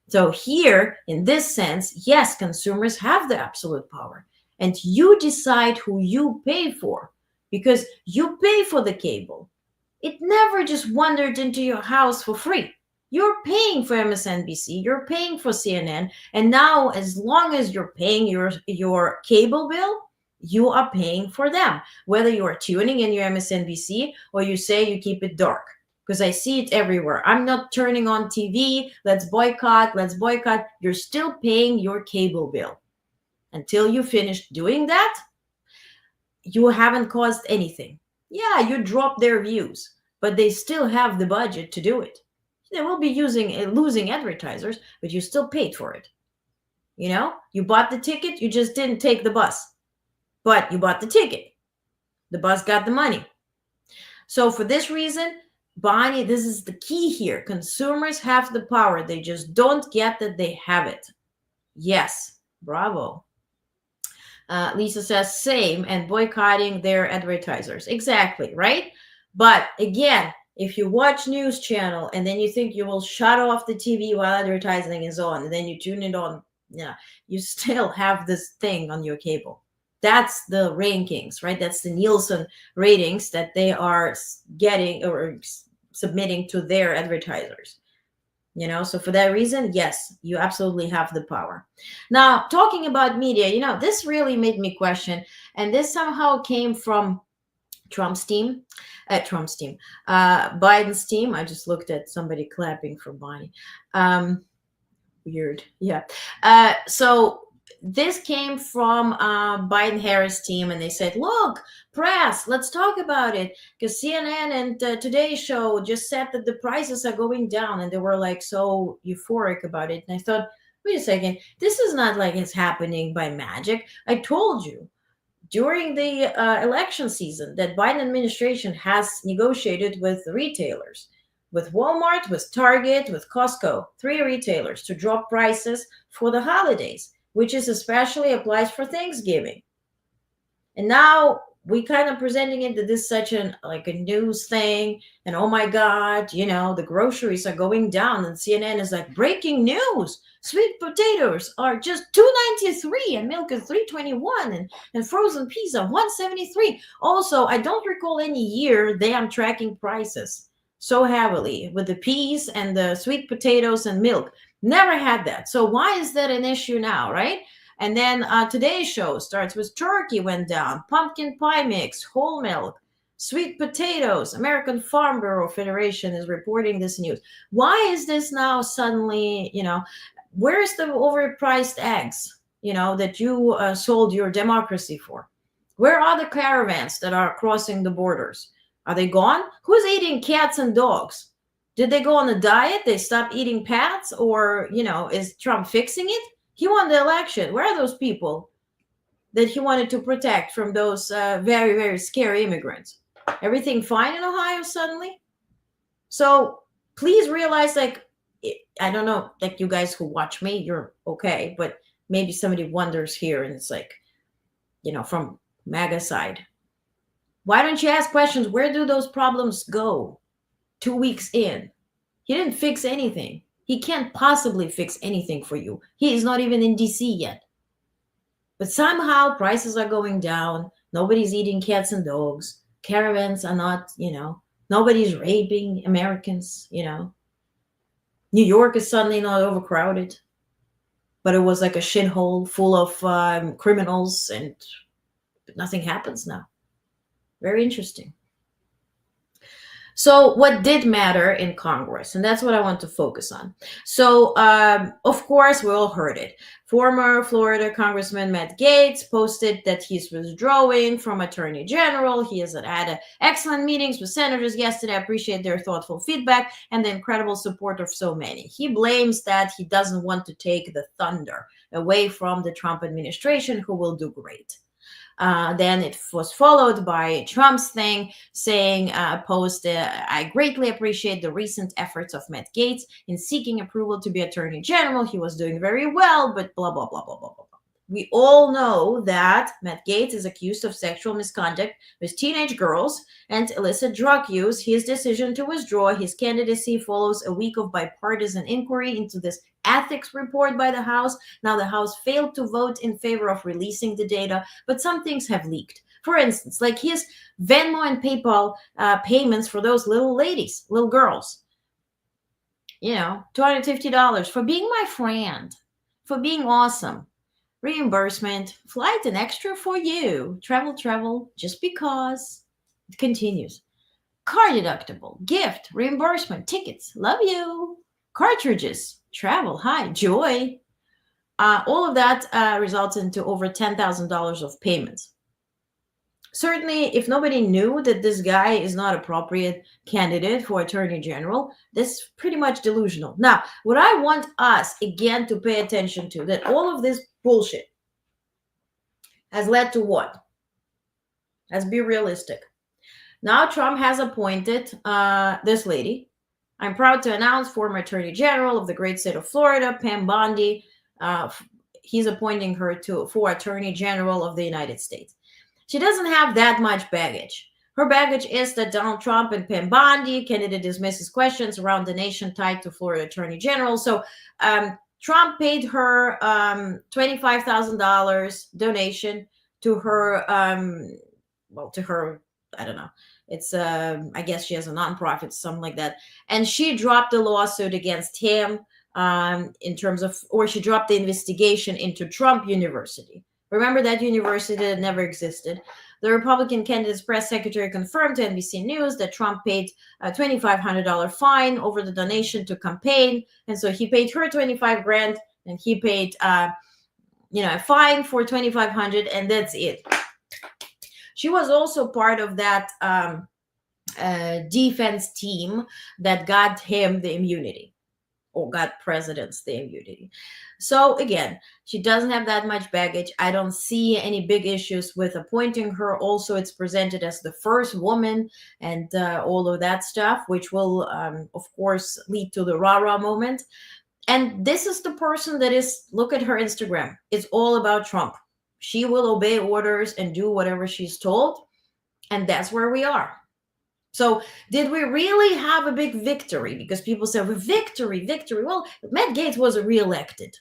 So here, in this sense, yes, consumers have the absolute power, and you decide who you pay for, because you pay for the cable. It never just wandered into your house for free. You're paying for MSNBC, you're paying for CNN, and now as long as you're paying your cable bill, you are paying for them. Whether you are tuning in your MSNBC or you say you keep it dark, because I see it everywhere. I'm not turning on TV, let's boycott. You're still paying your cable bill. Until you finish doing that, you haven't caused anything. Yeah, you drop their views, but they still have the budget to do it. They will be losing advertisers, but you still paid for it. You bought the ticket, you just didn't take the bus, but you bought the ticket. The bus got the money. So for this reason, Bonnie, this is the key here. Consumers have the power. They just don't get that they have it. Yes, bravo. Lisa says same, and boycotting their advertisers. Exactly, right? But again, if you watch news channel and then you think you will shut off the TV while advertising is on, and then you tune it on, you still have this thing on your cable. That's the rankings, right? That's the Nielsen ratings that they are getting or submitting to their advertisers. So for that reason, yes, you absolutely have the power. Now, talking about media, this really made me question, and this somehow came from Biden's team. I just looked at somebody clapping for Bonnie. Weird. Yeah. So this came from Biden-Harris team, and they said, look, press, let's talk about it, because CNN and Today Show just said that the prices are going down, and they were like so euphoric about it. And I thought, wait a second, this is not like it's happening by magic. I told you during the election season that Biden administration has negotiated with retailers, with Walmart, with Target, with Costco, 3 retailers to drop prices for the holidays, which is especially applies for Thanksgiving. And now we kind of presenting it that this is such an like a news thing, and oh my god, the groceries are going down, and CNN is like, breaking news, sweet potatoes are just $2.93 and milk is $3.21, and frozen peas are $1.73. Also, I don't recall any year they are tracking prices so heavily with the peas and the sweet potatoes and milk. Never had that. So why is that an issue now, right? And then today's show starts with turkey went down, pumpkin pie mix, whole milk, sweet potatoes. American Farm Bureau Federation is reporting this news. Why is this now suddenly, where's the overpriced eggs, that you sold your democracy for? Where are the caravans that are crossing the borders? Are they gone? Who's eating cats and dogs? Did they go on a diet? They stopped eating pets? Or, is Trump fixing it? He won the election. Where are those people that he wanted to protect from those very, very scary immigrants? Everything fine in Ohio suddenly? So please realize, I don't know, like you guys who watch me, you're okay, but maybe somebody wonders here and it's like, from MAGA side. Why don't you ask questions? Where do those problems go 2 weeks in? He didn't fix anything. He can't possibly fix anything for you. He is not even in DC yet. But somehow prices are going down. Nobody's eating cats and dogs. Caravans are not, nobody's raping Americans, New York is suddenly not overcrowded. But it was like a shithole full of criminals, and nothing happens now. Very interesting. So what did matter in Congress? And that's what I want to focus on. So, of course, we all heard it. Former Florida Congressman Matt Gaetz posted that he's withdrawing from Attorney General. He has had excellent meetings with senators yesterday. I appreciate their thoughtful feedback and the incredible support of so many. He blames that he doesn't want to take the thunder away from the Trump administration, who will do great. Then it was followed by Trump's thing saying, I greatly appreciate the recent efforts of Matt Gaetz in seeking approval to be Attorney General. He was doing very well, but blah, blah, blah, blah, blah, blah. We all know that Matt Gaetz is accused of sexual misconduct with teenage girls and illicit drug use. His decision to withdraw his candidacy follows a week of bipartisan inquiry into this ethics report by the House. Now, the House failed to vote in favor of releasing the data, but some things have leaked. For instance, like his Venmo and PayPal payments for those little ladies, little girls. $250 for being my friend, for being awesome. Reimbursement, flight and extra for you. Travel, just because. It continues. Car deductible, gift, reimbursement, tickets, love you. Cartridges, travel, hi, joy. All of that results into over $10,000 of payments. Certainly, if nobody knew that this guy is not appropriate candidate for Attorney General, this is pretty much delusional. Now, what I want us, again, to pay attention to, that all of this bullshit has led to what? Let's be realistic. Now, Trump has appointed this lady. I'm proud to announce former Attorney General of the great state of Florida, Pam Bondi. He's appointing her for Attorney General of the United States. She doesn't have that much baggage. Her baggage is that Donald Trump and Pam Bondi, candidate dismisses questions around the nation tied to Florida Attorney General. So Trump paid her $25,000 donation to her, I don't know. It's, I guess she has a nonprofit, something like that. And she dropped the lawsuit against him she dropped the investigation into Trump University. Remember that university that never existed. The Republican candidate's press secretary confirmed to NBC News that Trump paid a $2,500 fine over the donation to campaign. And so he paid her $25,000 and he paid, a fine for $2,500, and that's it. She was also part of that defense team that got him the immunity. or got presidents the immunity. So again, she doesn't have that much baggage. I don't see any big issues with appointing her. Also, it's presented as the first woman and all of that stuff, which will, of course, lead to the rah-rah moment. And this is the person that is, look at her Instagram. It's all about Trump. She will obey orders and do whatever she's told. And that's where we are. So did we really have a big victory? Because people say, well, victory. Well, Matt Gaetz was reelected.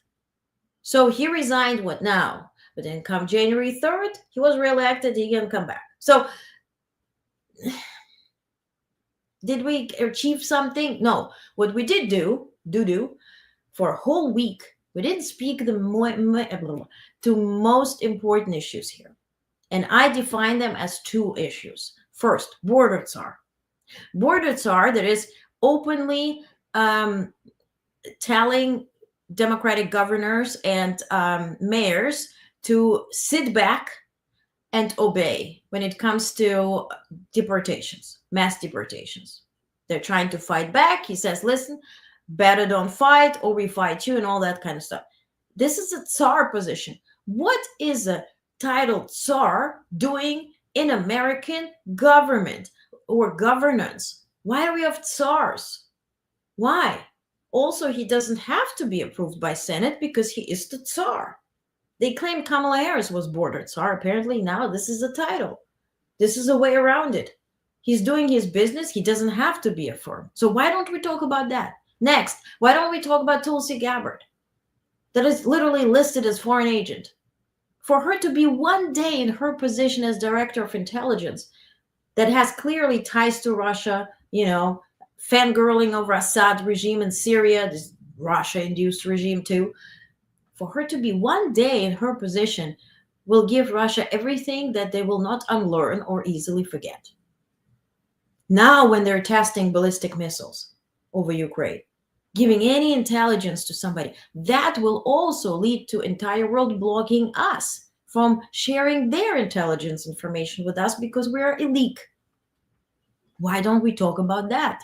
So he resigned, what now? But then come January 3rd, he was reelected, he can come back. So did we achieve something? No. What we did do for a whole week, we didn't speak to most important issues here. And I define them as two issues. First, border czar. Border czar that is openly telling Democratic governors and mayors to sit back and obey when it comes to deportations, mass deportations. They're trying to fight back. He says, listen, better don't fight or we fight you and all that kind of stuff. This is a czar position. What is a titled czar doing in American government or governance? Why do we have czars? Why? Also, he doesn't have to be approved by Senate because he is the czar. They claim Kamala Harris was border czar. Apparently now this is a title. This is a way around it. He's doing his business. He doesn't have to be affirmed. So why don't we talk about that? Next, why don't we talk about Tulsi Gabbard? That is literally listed as foreign agent. For her to be one day in her position as director of intelligence that has clearly ties to Russia, fangirling over Assad regime in Syria, this Russia-induced regime too. For her to be one day in her position will give Russia everything that they will not unlearn or easily forget. Now when they're testing ballistic missiles over Ukraine, giving any intelligence to somebody, that will also lead to entire world blocking us from sharing their intelligence information with us because we are illeak. Why don't we talk about that?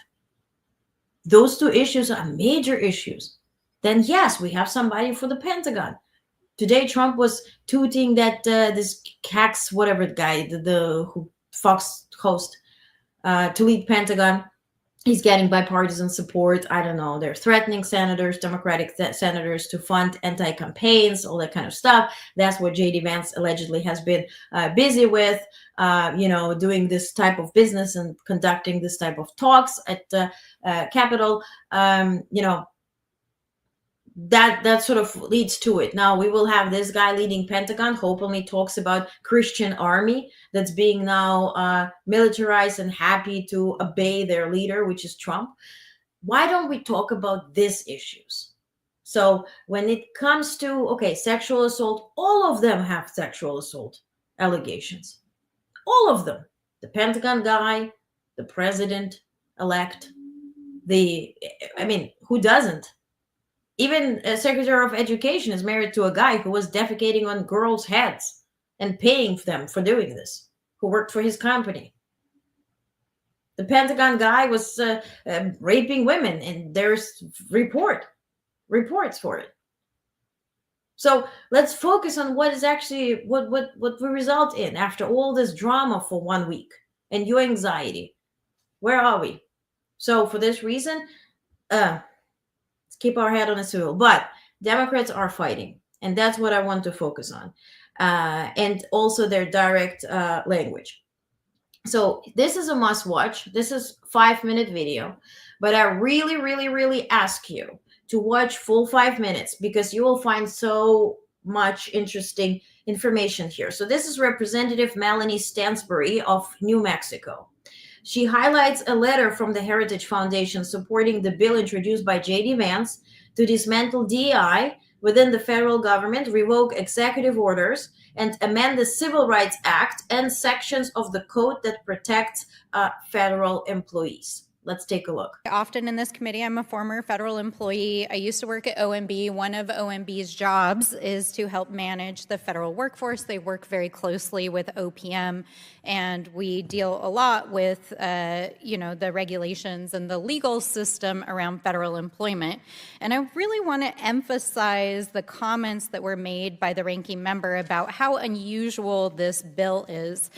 Those two issues are major issues. Then yes, we have somebody for the Pentagon. Today, Trump was tooting that this Cax, whatever guy, the Fox host, to lead Pentagon, he's getting bipartisan support. I don't know. They're threatening senators, Democratic senators, to fund anti-campaigns, all that kind of stuff. That's what J.D. Vance allegedly has been busy with, doing this type of business and conducting this type of talks at the Capitol. That sort of leads to it. Now we will have this guy leading Pentagon, openly talks about Christian army that's being now militarized and happy to obey their leader, which is Trump. Why don't we talk about these issues? So when it comes to, sexual assault, all of them have sexual assault allegations. All of them. The Pentagon guy, the president-elect, who doesn't? Even a Secretary of Education is married to a guy who was defecating on girls' heads and paying them for doing this, who worked for his company. The Pentagon guy was raping women, and there's reports for it. So let's focus on what is actually what we result in after all this drama for 1 week and your anxiety. Where are we? So for this reason, let's keep our head on a swivel. But Democrats are fighting, and that's what I want to focus on. And also their direct language. So this is a must watch. This is 5-minute video, but I really, really, really ask you to watch full 5 minutes because you will find so much interesting information here. So this is Representative Melanie Stansbury of New Mexico. She highlights a letter from the Heritage Foundation supporting the bill introduced by J.D. Vance to dismantle DEI within the federal government, revoke executive orders, and amend the Civil Rights Act and sections of the code that protects federal employees. Let's take a look. Often in this committee, I'm a former federal employee. I used to work at OMB. One of OMB's jobs is to help manage the federal workforce. They work very closely with OPM, and we deal a lot with, the regulations and the legal system around federal employment. And I really want to emphasize the comments that were made by the ranking member about how unusual this bill is.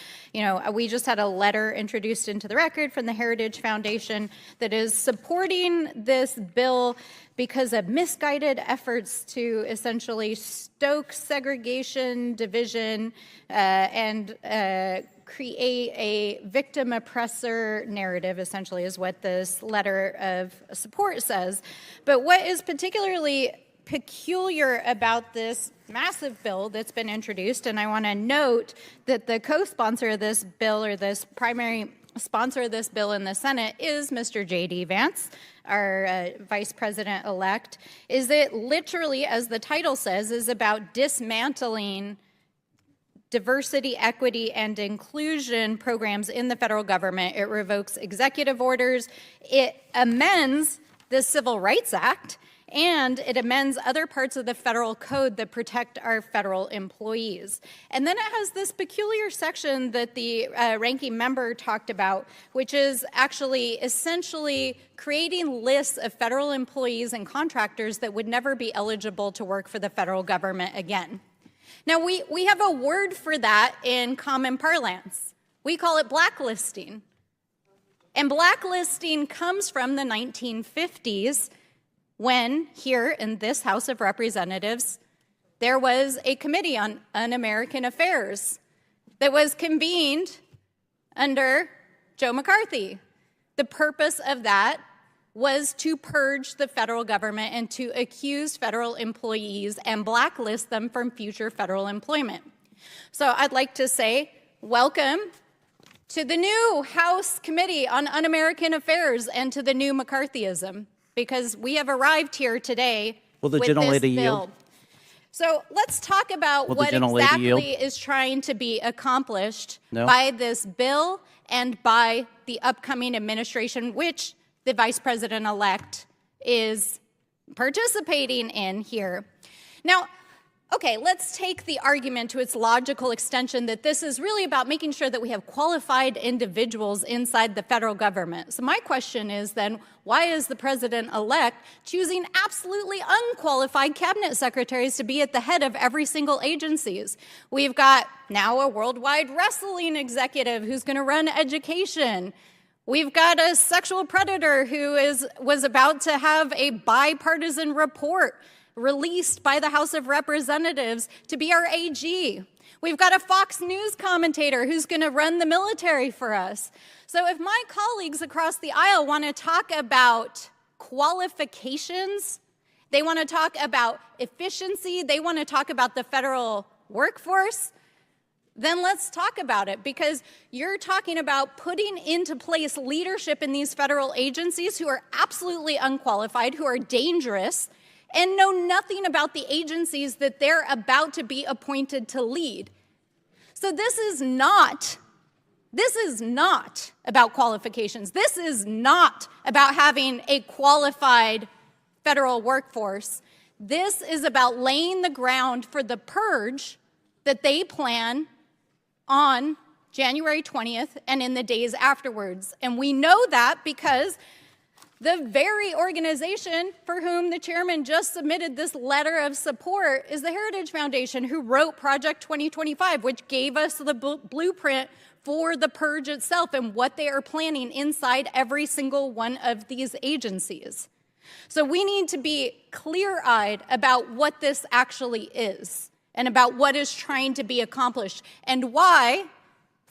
We just had a letter introduced into the record from the Heritage Foundation that is supporting this bill because of misguided efforts to essentially stoke segregation, division, and create a victim-oppressor narrative, essentially, is what this letter of support says. But what is particularly peculiar about this massive bill that's been introduced, and I want to note that the co-sponsor of this bill, or this primary sponsor of this bill in the Senate, is Mr. J.D. Vance, our vice president-elect, is it literally, as the title says, is about dismantling diversity, equity, and inclusion programs in the federal government. It revokes executive orders. It amends the Civil Rights Act, and it amends other parts of the federal code that protect our federal employees. And then it has this peculiar section that the ranking member talked about, which is actually essentially creating lists of federal employees and contractors that would never be eligible to work for the federal government again. Now, we have a word for that in common parlance. We call it blacklisting. And blacklisting comes from the 1950s, when here in this House of Representatives, there was a committee on un-American affairs that was convened under Joe McCarthy. The purpose of that was to purge the federal government and to accuse federal employees and blacklist them from future federal employment. So I'd like to say, welcome to the new House Committee on Un-American Affairs and to the new McCarthyism, because we have arrived here today Will the with gentle this lady bill. yield? So let's talk about Will the what gentle lady exactly yield? is trying to be accomplished No? by this bill and by the upcoming administration, which the vice president-elect is participating in here. Now, okay, let's take the argument to its logical extension that this is really about making sure that we have qualified individuals inside the federal government. So my question is then, why is the president-elect choosing absolutely unqualified cabinet secretaries to be at the head of every single agencies? We've got now a worldwide wrestling executive who's going to run education. We've got a sexual predator who was about to have a bipartisan report released by the House of Representatives to be our AG. We've got a Fox News commentator who's going to run the military for us. So if my colleagues across the aisle want to talk about qualifications, they want to talk about efficiency, they want to talk about the federal workforce, then let's talk about it, because you're talking about putting into place leadership in these federal agencies who are absolutely unqualified, who are dangerous, and know nothing about the agencies that they're about to be appointed to lead. So this is not about qualifications. This is not about having a qualified federal workforce. This is about laying the ground for the purge that they plan on January 20th and in the days afterwards. And we know that because the very organization for whom the chairman just submitted this letter of support is the Heritage Foundation, who wrote Project 2025, which gave us the blueprint for the purge itself and what they are planning inside every single one of these agencies. So we need to be clear-eyed about what this actually is and about what is trying to be accomplished, and why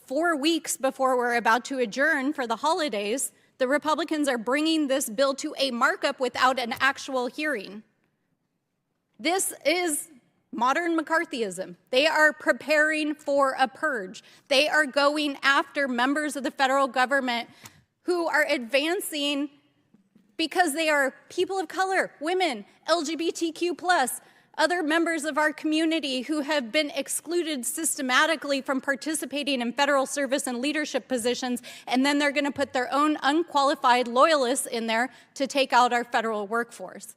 4 weeks before we're about to adjourn for the holidays, the Republicans are bringing this bill to a markup without an actual hearing. This is modern McCarthyism. They are preparing for a purge. They are going after members of the federal government who are advancing because they are people of color, women, LGBTQ+, other members of our community who have been excluded systematically from participating in federal service and leadership positions, and then they're going to put their own unqualified loyalists in there to take out our federal workforce.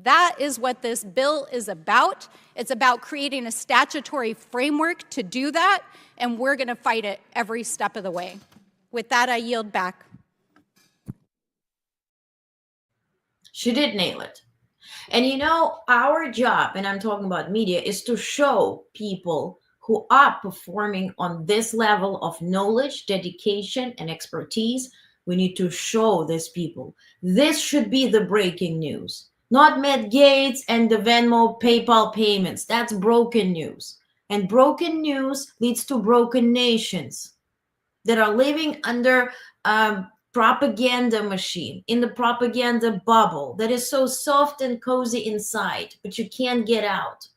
That is what this bill is about. It's about creating a statutory framework to do that, and we're going to fight it every step of the way. With that, I yield back. She did nail it. And you know, our job, and I'm talking about media, is to show people who are performing on this level of knowledge, dedication, and expertise. We need to show these people. This should be the breaking news. Not Matt Gaetz and the Venmo PayPal payments. That's broken news. And broken news leads to broken nations that are living under propaganda machine, in the propaganda bubble that is so soft and cozy inside, but you can't get out.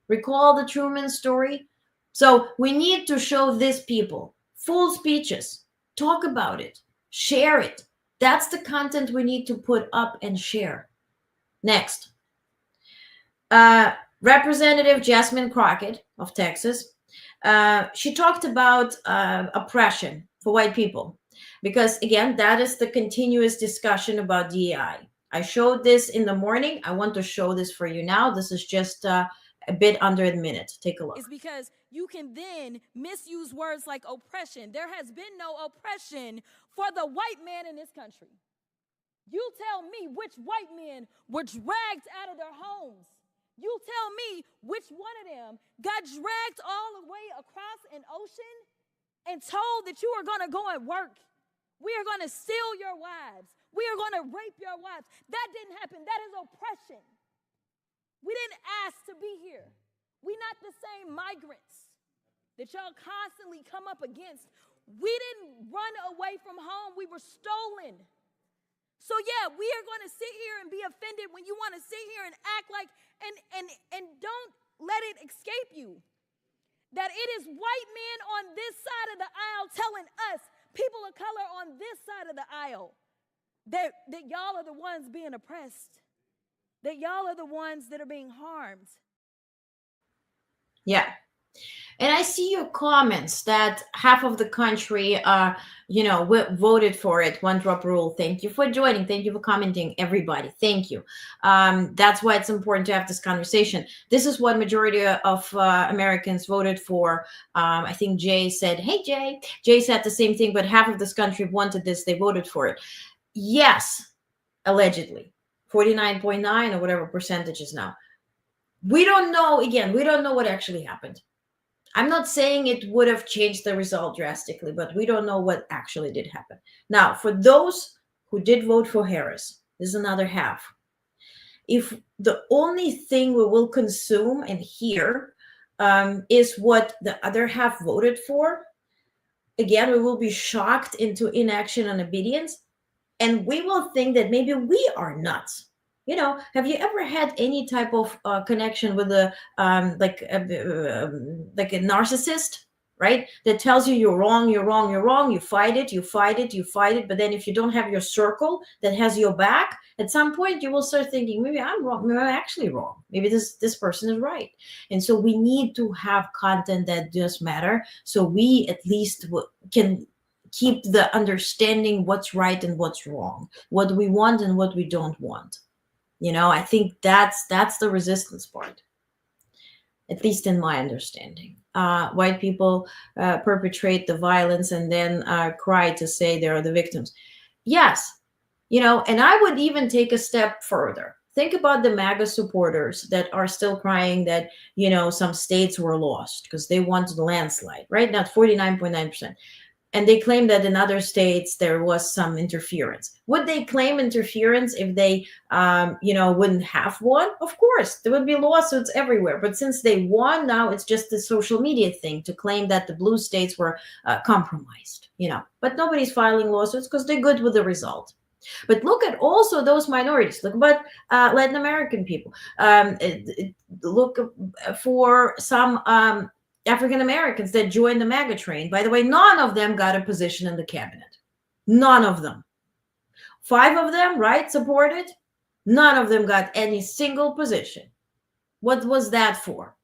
Recall the Truman story? So we need to show these people full speeches, talk about it, share it. That's the content we need to put up and share. Next, Representative Jasmine Crockett of Texas, she talked about oppression for white people, because again, that is the continuous discussion about DEI. I showed this in the morning. I want to show this for you now. This is just a bit under a minute. Take a look. It's because you can then misuse words like oppression. There has been no oppression for the white man in this country. You tell me which white men were dragged out of their homes. You tell me which one of them got dragged all the way across an ocean and told that you are going to go and work. We are going to steal your wives. We are going to rape your wives. That didn't happen. That is oppression. We didn't ask to be here. We're not the same migrants that y'all constantly come up against. We didn't run away from home. We were stolen. So yeah, we are going to sit here and be offended when you want to sit here and act like, and don't let it escape you that it is white men on this side of the aisle telling us, people of color on this side of the aisle, that y'all are the ones being oppressed, that y'all are the ones that are being harmed. Yeah. And I see your comments that half of the country, voted for it, one drop rule. Thank you for joining. Thank you for commenting, everybody. Thank you. That's why it's important to have this conversation. This is what majority of Americans voted for. I think Jay said, hey, Jay. Jay said the same thing, but half of this country wanted this. They voted for it. Yes, allegedly. 49.9 or whatever percentage is now. We don't know, again, we don't know what actually happened. I'm not saying it would have changed the result drastically, but we don't know what actually did happen. Now, for those who did vote for Harris, this is another half. If the only thing we will consume and hear is what the other half voted for, again, we will be shocked into inaction and obedience, and we will think that maybe we are nuts. You know, have you ever had any type of connection with a like a narcissist, right? That tells you you're wrong, you're wrong, you're wrong. You fight it, you fight it, you fight it. But then if you don't have your circle that has your back, at some point you will start thinking, maybe I'm wrong, maybe I'm actually wrong. Maybe this person is right. And so we need to have content that does matter, so we at least can keep the understanding what's right and what's wrong, what we want and what we don't want. You know, I think that's the resistance part, at least in my understanding. White people perpetrate the violence and then cry to say they are the victims. Yes, you know, and I would even take a step further. Think about the MAGA supporters that are still crying that, you know, some states were lost because they wanted a landslide, right? Not 49.9%. And they claim that in other states there was some interference. Would they claim interference if they, wouldn't have won? Of course, there would be lawsuits everywhere. But since they won, now it's just the social media thing to claim that the blue states were compromised, you know. But nobody's filing lawsuits because they're good with the result. But look at also those minorities. Look about Latin American people. Look for some African Americans that joined the MAGA train. By the way, none of them got a position in the cabinet. None of them. 5 of them, right, supported. None of them got any single position. What was that for?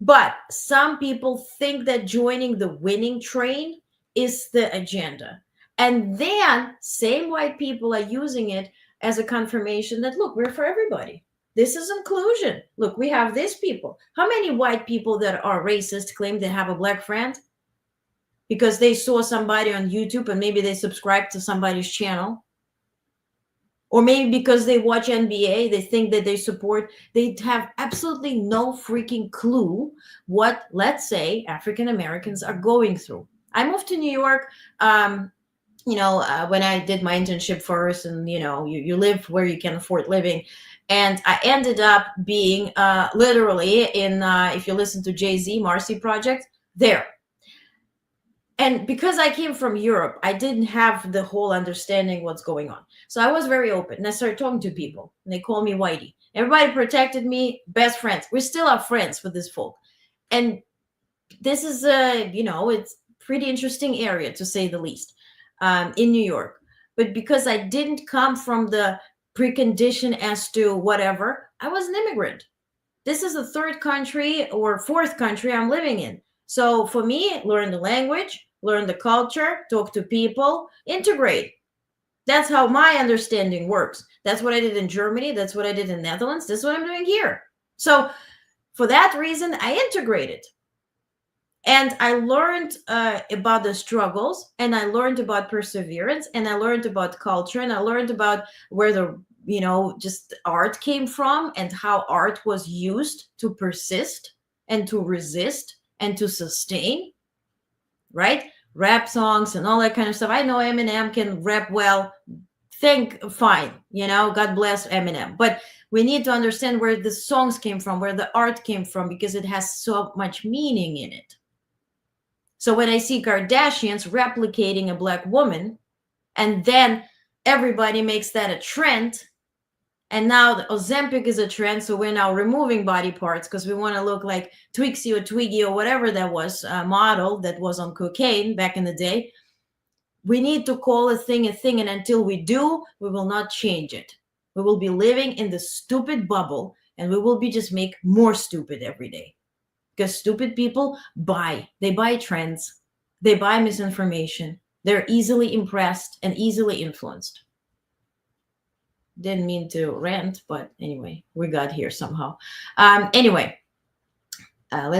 But some people think that joining the winning train is the agenda. And then same white people are using it as a confirmation that, look, we're for everybody. This is inclusion. Look, we have these people. How many white people that are racist claim they have a black friend? Because they saw somebody on YouTube and maybe they subscribe to somebody's channel. Or maybe because they watch NBA, they think that they support, they have absolutely no freaking clue what, let's say, African Americans are going through. I moved to New York, when I did my internship first, and, you live where you can afford living. And I ended up being literally in, if you listen to Jay-Z, Marcy Project, there. And because I came from Europe, I didn't have the whole understanding what's going on. So I was very open and I started talking to people and they call me Whitey. Everybody protected me, best friends. We still are friends with this folk. And this is it's pretty interesting area to say the least, in New York. But because I didn't come from the precondition as to whatever, I was an immigrant. This is the third country or fourth country I'm living in. So for me, learn the language, learn the culture, talk to people, integrate. That's how my understanding works. That's what I did in Germany. That's what I did in Netherlands. That's what I'm doing here. So for that reason, I integrated. And I learned about the struggles, and I learned about perseverance, and I learned about culture, and I learned about where the, just art came from and how art was used to persist and to resist and to sustain, right? Rap songs and all that kind of stuff. I know Eminem can rap well. Fine, God bless Eminem. But we need to understand where the songs came from, where the art came from, because it has so much meaning in it. So when I see Kardashians replicating a black woman, and then everybody makes that a trend, and now the Ozempic is a trend, so we're now removing body parts because we want to look like Twixie or Twiggy or whatever that was, a model that was on cocaine back in the day. We need to call a thing, and until we do, we will not change it. We will be living in the stupid bubble, and we will be just make more stupid every day. Because stupid people they buy trends, they buy misinformation, they're easily impressed and easily influenced. Didn't mean to rant, but anyway, we got here somehow. Let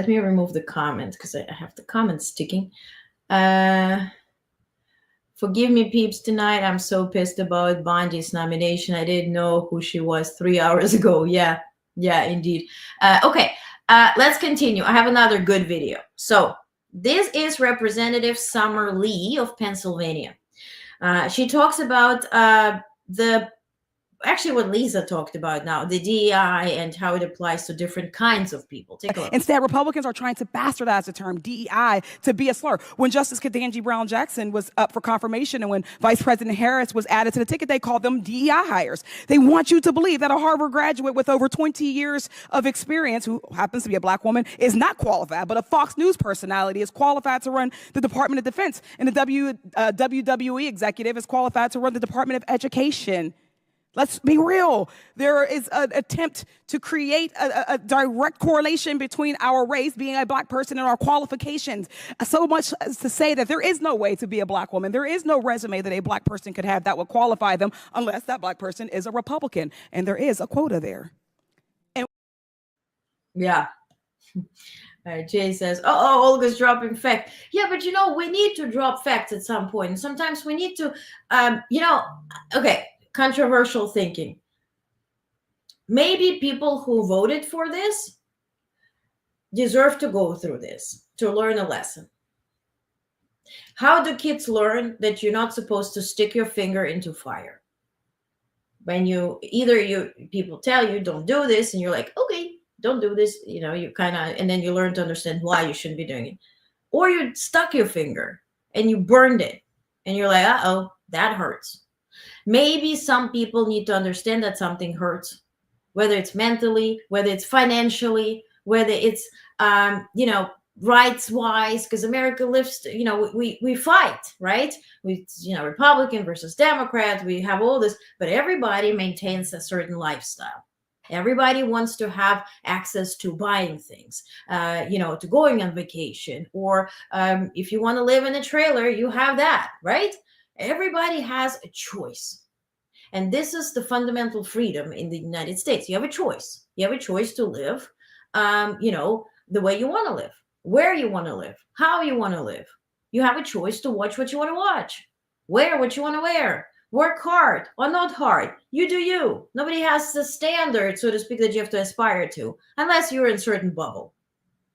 me remove the comment because I have the comments sticking. Forgive me, peeps, tonight. I'm so pissed about Bondi's nomination. I didn't know who she was 3 hours ago. Yeah, indeed. Okay. Let's continue. I have another good video. So this is Representative Summer Lee of Pennsylvania. She talks about what Lisa talked about now, the DEI and how it applies to different kinds of people. Take a look. Instead, Republicans are trying to bastardize the term DEI to be a slur. When Justice Ketanji Brown Jackson was up for confirmation and when Vice President Harris was added to the ticket, they called them DEI hires. They want you to believe that a Harvard graduate with over 20 years of experience, who happens to be a black woman, is not qualified, but a Fox News personality is qualified to run the Department of Defense. And the WWE executive is qualified to run the Department of Education. Let's be real. There is an attempt to create a direct correlation between our race, being a black person, and our qualifications. So much as to say that there is no way to be a black woman. There is no resume that a black person could have that would qualify them unless that black person is a Republican. And there is a quota there. Yeah. Jay says, Olga's dropping fact. Yeah, but we need to drop facts at some point. And sometimes we need to, okay. Controversial thinking. Maybe people who voted for this deserve to go through this to learn a lesson. How do kids learn that you're not supposed to stick your finger into fire? When people tell you don't do this, and you're like, okay, don't do this, you kind of, and then you learn to understand why you shouldn't be doing it. Or you stuck your finger and you burned it, and you're like, that hurts. Maybe some people need to understand that something hurts, whether it's mentally, whether it's financially, whether it's, rights-wise, because America lives, we fight, right? We, Republican versus Democrat, we have all this, but everybody maintains a certain lifestyle. Everybody wants to have access to buying things, to going on vacation, or if you want to live in a trailer, you have that, right? Everybody has a choice. And this is the fundamental freedom in the United States. You have a choice. You have a choice to live, the way you want to live, where you want to live, how you want to live. You have a choice to watch what you want to watch, wear what you want to wear, work hard or not hard. You do you. Nobody has the standard, so to speak, that you have to aspire to, unless you're in a certain bubble.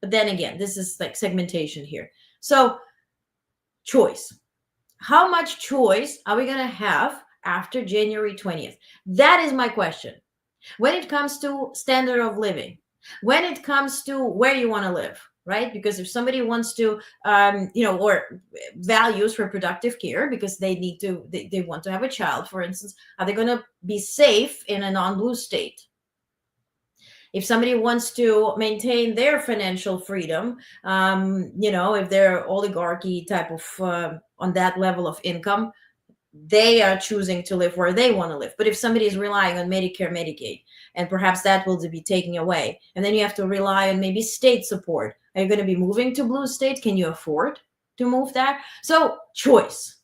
But then again, this is like segmentation here. So, choice. How much choice are we going to have after January 20th? That is my question. When it comes to standard of living, when it comes to where you want to live, right? Because if somebody wants to, or values reproductive care because they need to, they want to have a child, for instance, are they going to be safe in a non-blue state? If somebody wants to maintain their financial freedom, if they're oligarchy type of on that level of income, they are choosing to live where they want to live. But if somebody is relying on Medicare, Medicaid, and perhaps that will be taken away, and then you have to rely on maybe state support, are you going to be moving to blue state? Can you afford to move that? So choice.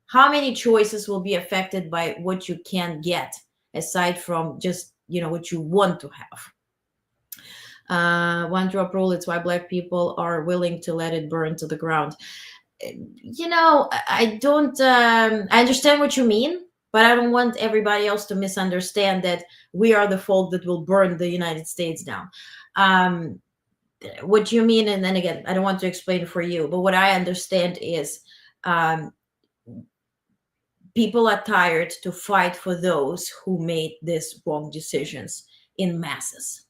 How many choices will be affected by what you can get aside from just, what you want to have? One drop rule, it's why Black people are willing to let it burn to the ground. I don't, I understand what you mean, but I don't want everybody else to misunderstand that we are the fault that will burn the United States down. What you mean, and then again, I don't want to explain for you, but what I understand is people are tired to fight for those who made these wrong decisions in masses.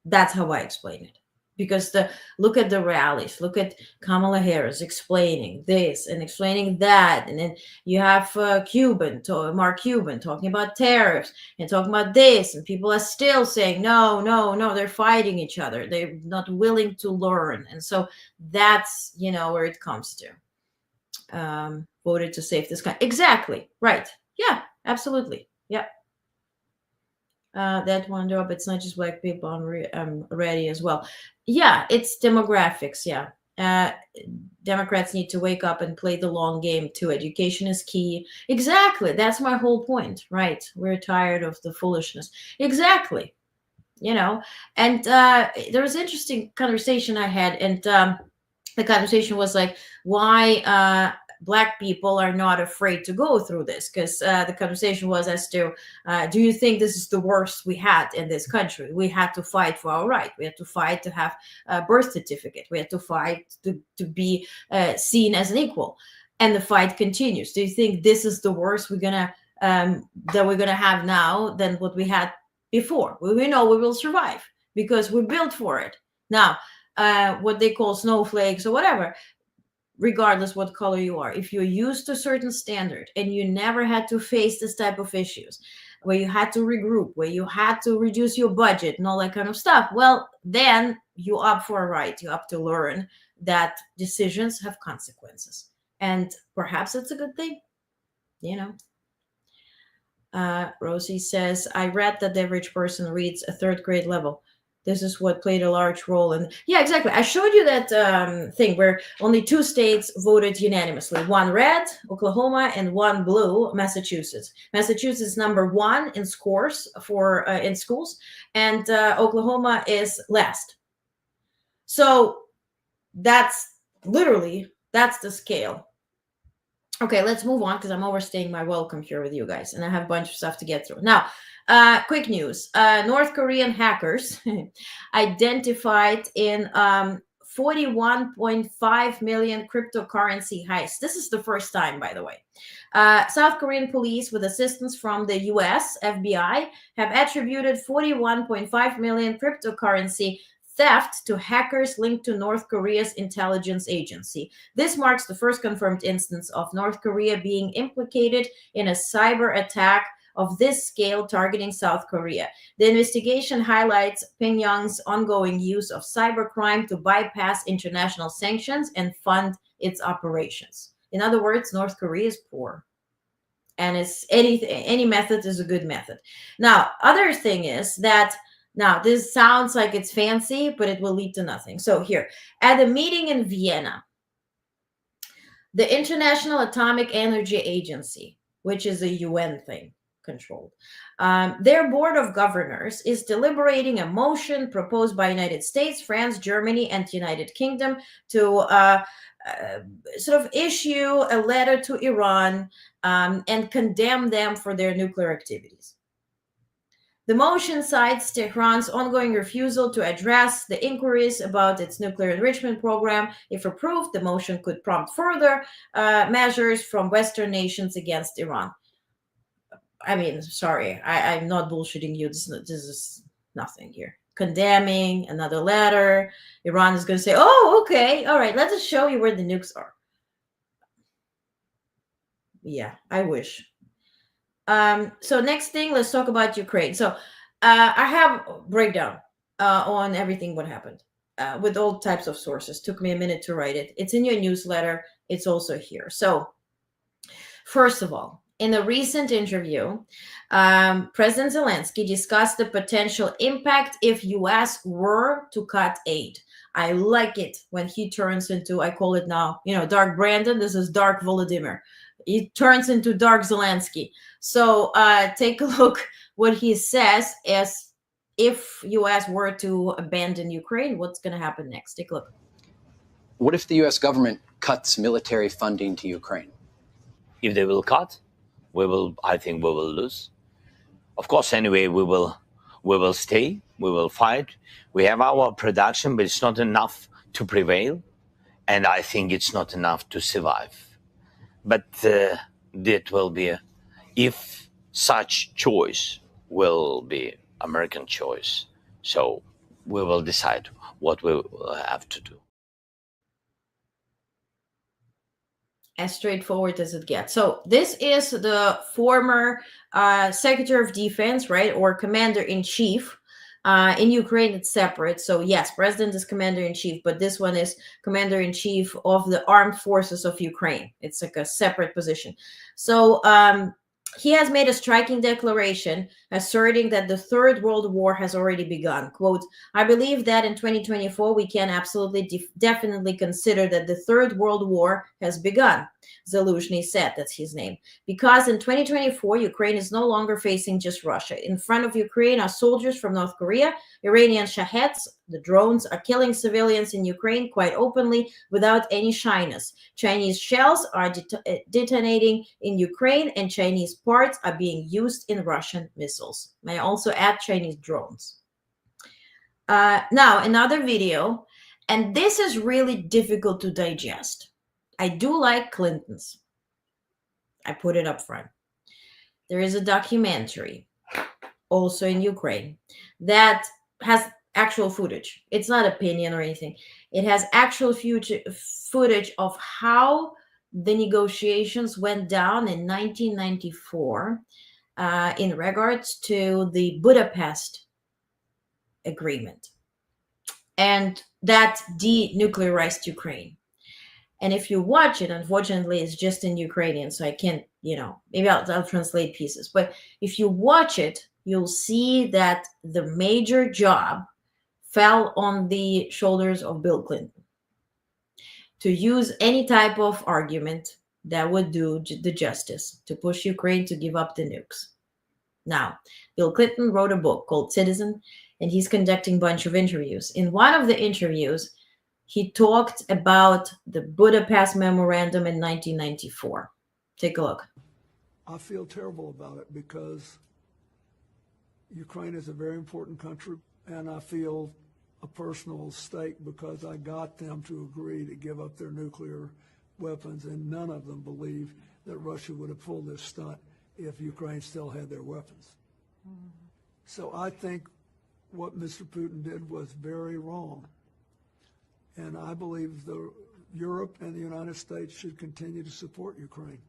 That's how I explain it. Because look at the rallies, look at Kamala Harris explaining this and explaining that. And then you have Mark Cuban talking about tariffs and talking about this. And people are still saying, no, they're fighting each other. They're not willing to learn. And so that's, where it comes to. Voted to save this country. Exactly. Right. Yeah, absolutely. Yeah. That one drop, it's not just Black people, I'm ready as well. Yeah, it's demographics. Yeah. Democrats need to wake up and play the long game too. Education is key. Exactly. That's my whole point, right? We're tired of the foolishness. Exactly. And there was an interesting conversation I had, and the conversation was like, why Black people are not afraid to go through this, because the conversation was as to, do you think this is the worst we had in this country? We had to fight for our right. We had to fight to have a birth certificate. We had to fight to be seen as an equal. And the fight continues. Do you think this is the worst that we're gonna have now than what we had before? We know we will survive because we're built for it. Now, what they call snowflakes or whatever, regardless what color you are, if you're used to a certain standard and you never had to face this type of issues, where you had to regroup, where you had to reduce your budget and all that kind of stuff, well, then you opt for a right. You opt to learn that decisions have consequences. And perhaps it's a good thing, Rosie says, I read that the average person reads a third grade level. This is what played a large role in. Yeah, exactly. I showed you that thing where only 2 states voted unanimously. 1 red, Oklahoma, and 1 blue, Massachusetts. Massachusetts is number 1 in scores for in schools, and Oklahoma is last. So that's the scale. Okay, let's move on because I'm overstaying my welcome here with you guys, and I have a bunch of stuff to get through. Now, quick news. North Korean hackers identified in 41.5 million cryptocurrency heists. This is the first time, by the way. South Korean police, with assistance from the US FBI, have attributed 41.5 million cryptocurrency theft to hackers linked to North Korea's intelligence agency. This marks the first confirmed instance of North Korea being implicated in a cyber attack of this scale targeting South Korea. The investigation highlights Pyongyang's ongoing use of cybercrime to bypass international sanctions and fund its operations. In other words, North Korea is poor. and it's any method is a good method. Now, other thing is that now this sounds like it's fancy, but it will lead to nothing. So here, at a meeting in Vienna, the International Atomic Energy Agency, which is a UN thing controlled, their board of governors is deliberating a motion proposed by United States, France, Germany, and United Kingdom to sort of issue a letter to Iran and condemn them for their nuclear activities. The motion cites Tehran's ongoing refusal to address the inquiries about its nuclear enrichment program. If approved, the motion could prompt further measures from Western nations against Iran. I mean, sorry, I'm not bullshitting you. This is nothing here. Condemning, another letter. Iran is going to say, oh, okay, all right, let us show you where the nukes are. Yeah, I wish. So next thing, let's talk about Ukraine. So I have a breakdown on everything what happened with all types of sources. Took me a minute to write it. It's in your newsletter. It's also here. So first of all, in a recent interview, President Zelensky discussed the potential impact if U.S. were to cut aid. I like it when he turns into, I call it now, Dark Brandon. This is Dark Volodymyr. He turns into Dark Zelensky. So take a look what he says as if U.S. were to abandon Ukraine, what's going to happen next? Take a look. What if the U.S. government cuts military funding to Ukraine? If they will cut, I think we will lose. Of course, anyway, we will stay, we will fight. We have our production, but it's not enough to prevail. And I think it's not enough to survive. But that will be, if such choice will be American choice. So we will decide what we will have to do. As straightforward as it gets. So this is the former Secretary of Defense, right, or Commander-in-Chief. In Ukraine, it's separate. So yes, President is Commander-in-Chief, but this one is Commander-in-Chief of the Armed Forces of Ukraine. It's like a separate position. So he has made a striking declaration asserting that the Third World War has already begun. Quote, I believe that in 2024, we can absolutely definitely consider that the Third World War has begun, Zaluzhny said, that's his name, because in 2024, Ukraine is no longer facing just Russia. In front of Ukraine are soldiers from North Korea, Iranian Shaheds, the drones are killing civilians in Ukraine quite openly without any shyness. Chinese shells are detonating in Ukraine and Chinese parts are being used in Russian missiles. May I also add Chinese drones? Now, another video, and this is really difficult to digest. I do like Clinton's. I put it up front. There is a documentary, also in Ukraine, that has actual footage. It's not opinion or anything. It has actual footage of how the negotiations went down in 1994 in regards to the Budapest Agreement, and that denuclearized Ukraine. And if you watch it, unfortunately, it's just in Ukrainian, so I can't, maybe I'll translate pieces. But if you watch it, you'll see that the major job fell on the shoulders of Bill Clinton to use any type of argument that would do the justice to push Ukraine to give up the nukes. Now, Bill Clinton wrote a book called Citizen, and he's conducting a bunch of interviews. In one of the interviews, he talked about the Budapest Memorandum in 1994. Take a look. I feel terrible about it because Ukraine is a very important country, and I feel a personal stake because I got them to agree to give up their nuclear weapons, and none of them believe that Russia would have pulled this stunt if Ukraine still had their weapons. So I think what Mr. Putin did was very wrong. And I believe Europe and the United States should continue to support Ukraine.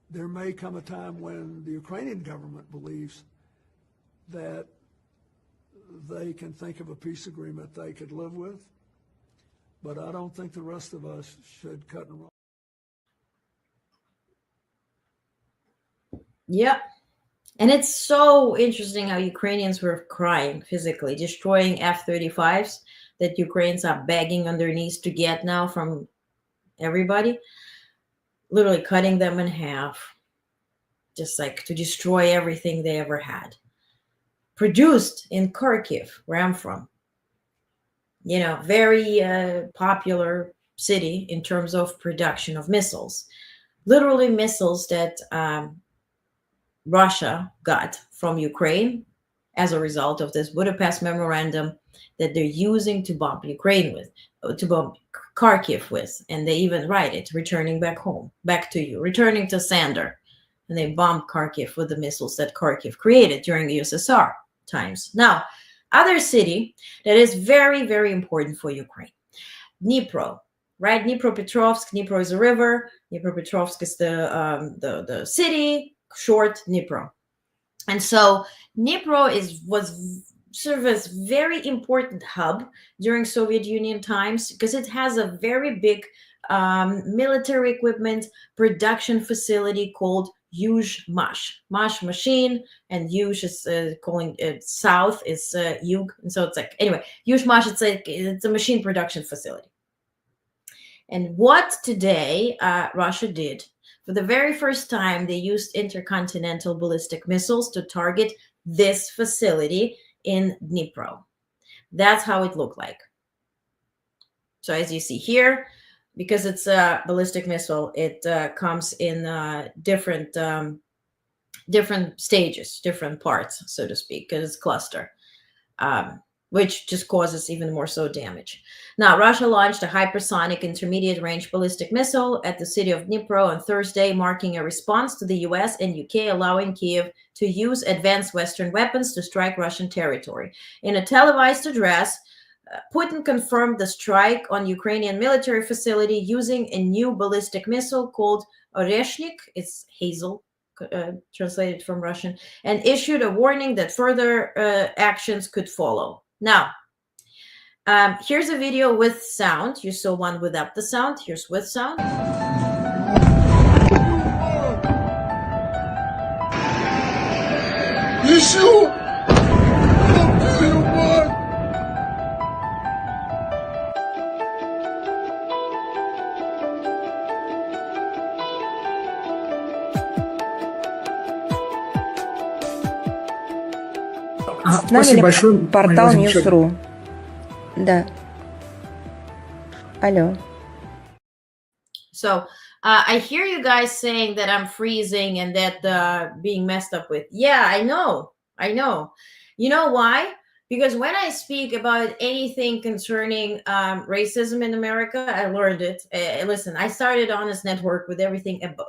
There may come a time when the Ukrainian government believes that they can think of a peace agreement they could live with, but I don't think the rest of us should cut and run. Yep. And it's so interesting how Ukrainians were crying physically, destroying F-35s that Ukrainians are begging on their knees to get now from everybody, literally cutting them in half, just like to destroy everything they ever had. Produced in Kharkiv, where I'm from. You know, very popular city in terms of production of missiles. Literally missiles that Russia got from Ukraine as a result of this Budapest memorandum that they're using to bomb Ukraine with, to bomb Kharkiv with. And they even write it, returning back home, back to you, returning to Sander. And they bombed Kharkiv with the missiles that Kharkiv created during the USSR times. Now, other city that is very, very important for Ukraine, Dnipro, right? Dnipropetrovsk. Dnipro is a river. Dnipropetrovsk is the city, short Dnipro. And so Dnipro was sort of a very important hub during Soviet Union times because it has a very big military equipment production facility called Yuzhmash. Mash machine, and Yuzh is calling it south is Yug. And so it's like, anyway, Yuzhmash, it's a machine production facility. And what today Russia did, for the very first time, they used intercontinental ballistic missiles to target this facility in Dnipro. That's how it looked like. So as you see here, because it's a ballistic missile, it comes in different stages, different parts, so to speak, because it's cluster, which just causes even more so damage. Now, Russia launched a hypersonic intermediate range ballistic missile at the city of Dnipro on Thursday, marking a response to the US and UK allowing Kyiv to use advanced Western weapons to strike Russian territory. In a televised address, Putin confirmed the strike on Ukrainian military facility using a new ballistic missile called Oreshnik, it's hazel, translated from Russian, and issued a warning that further actions could follow. Now, here's a video with sound. You saw one without the sound. Here's with sound. С нами портал News.ru. Да. Алло. So I hear you guys saying that I'm freezing and that being messed up with. Yeah, I know. You know why? Because when I speak about anything concerning racism in America, I learned it. Listen, I started Honest Network with everything about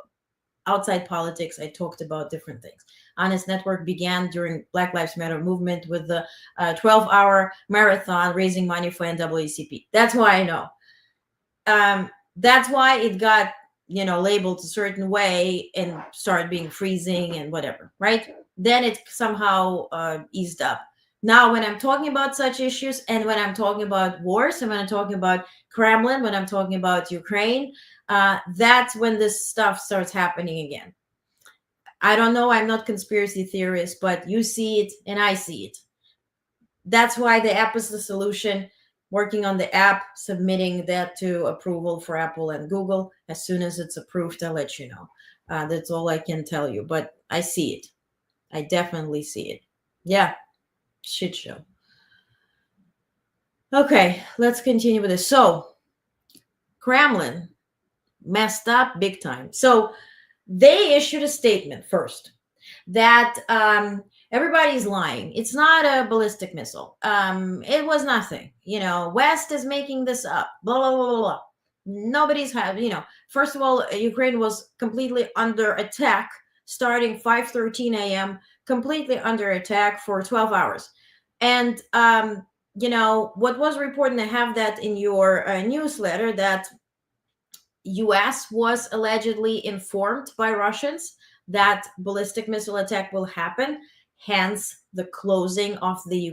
outside politics. I talked about different things. Honest Network began during Black Lives Matter movement with the 12-hour marathon raising money for NAACP. That's why I know. That's why it got, labeled a certain way and started being freezing and whatever, right? Then it somehow eased up. Now, when I'm talking about such issues and when I'm talking about wars and when I'm talking about Kremlin, when I'm talking about Ukraine, that's when this stuff starts happening again. I don't know. I'm not conspiracy theorist, but you see it and I see it. That's why the app is the solution. Working on the app, submitting that to approval for Apple and Google. As soon as it's approved, I'll let you know. That's all I can tell you, but I see it. I definitely see it. Yeah, shit show. Okay, let's continue with this. So, Kremlin messed up big time. So, they issued a statement first that everybody's lying. It's not a ballistic missile. It was nothing. West is making this up. Blah, blah, blah, blah. Nobody's first of all, Ukraine was completely under attack starting 5:13 a.m., completely under attack for 12 hours. And, what was reported, I have that in your newsletter, that U.S. was allegedly informed by Russians that ballistic missile attack will happen, hence the closing of the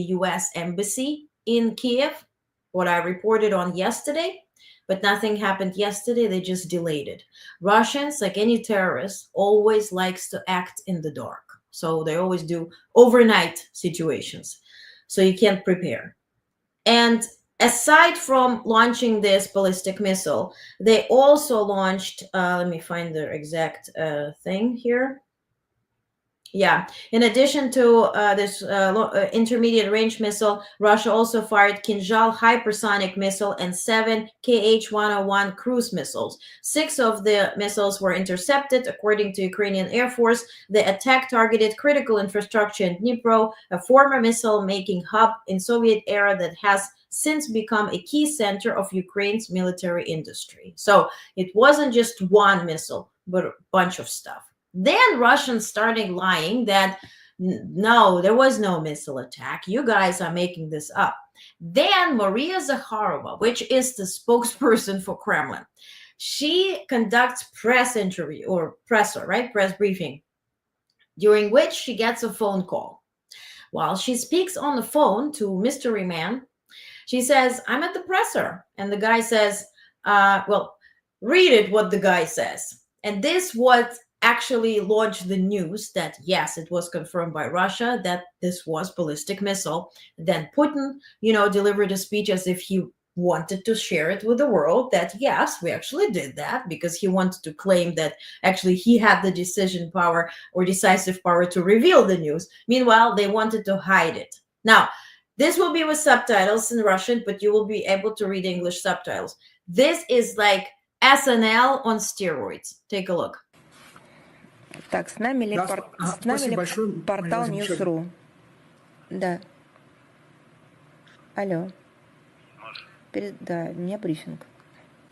U.S. embassy in Kiev, what I reported on yesterday. but nothing happened yesterday. They just delayed it. Russians, like any terrorist, always likes to act in the dark. So they always do overnight situations. So you can't prepare. And aside from launching this ballistic missile, they also launched, let me find the exact thing here. Yeah, in addition to this intermediate range missile, Russia also fired Kinzhal hypersonic missile and 7 Kh-101 cruise missiles. 6 of the missiles were intercepted, according to Ukrainian Air Force. The attack targeted critical infrastructure in Dnipro, a former missile-making hub in Soviet era that has since become a key center of Ukraine's military industry. So it wasn't just one missile, but a bunch of stuff. Then Russians started lying that no, there was no missile attack. You guys are making this up. Then Maria Zakharova, which is the spokesperson for Kremlin, she conducts press interview or press briefing, during which she gets a phone call. While she speaks on the phone to Mystery Man, she says, "I'm at the presser." And the guy says, well, read it what the guy says. And this what actually launched the news that, yes, it was confirmed by Russia that this was ballistic missile. Then Putin, delivered a speech as if he wanted to share it with the world that, yes, we actually did that, because he wanted to claim that actually he had the decision power or decisive power to reveal the news. Meanwhile, they wanted to hide it. Now, this will be with subtitles in Russian, but you will be able to read English subtitles. This is like SNL on steroids. Take a look. Так, с нами ли портал News.ru? Да. Алло. Да, у меня брифинг.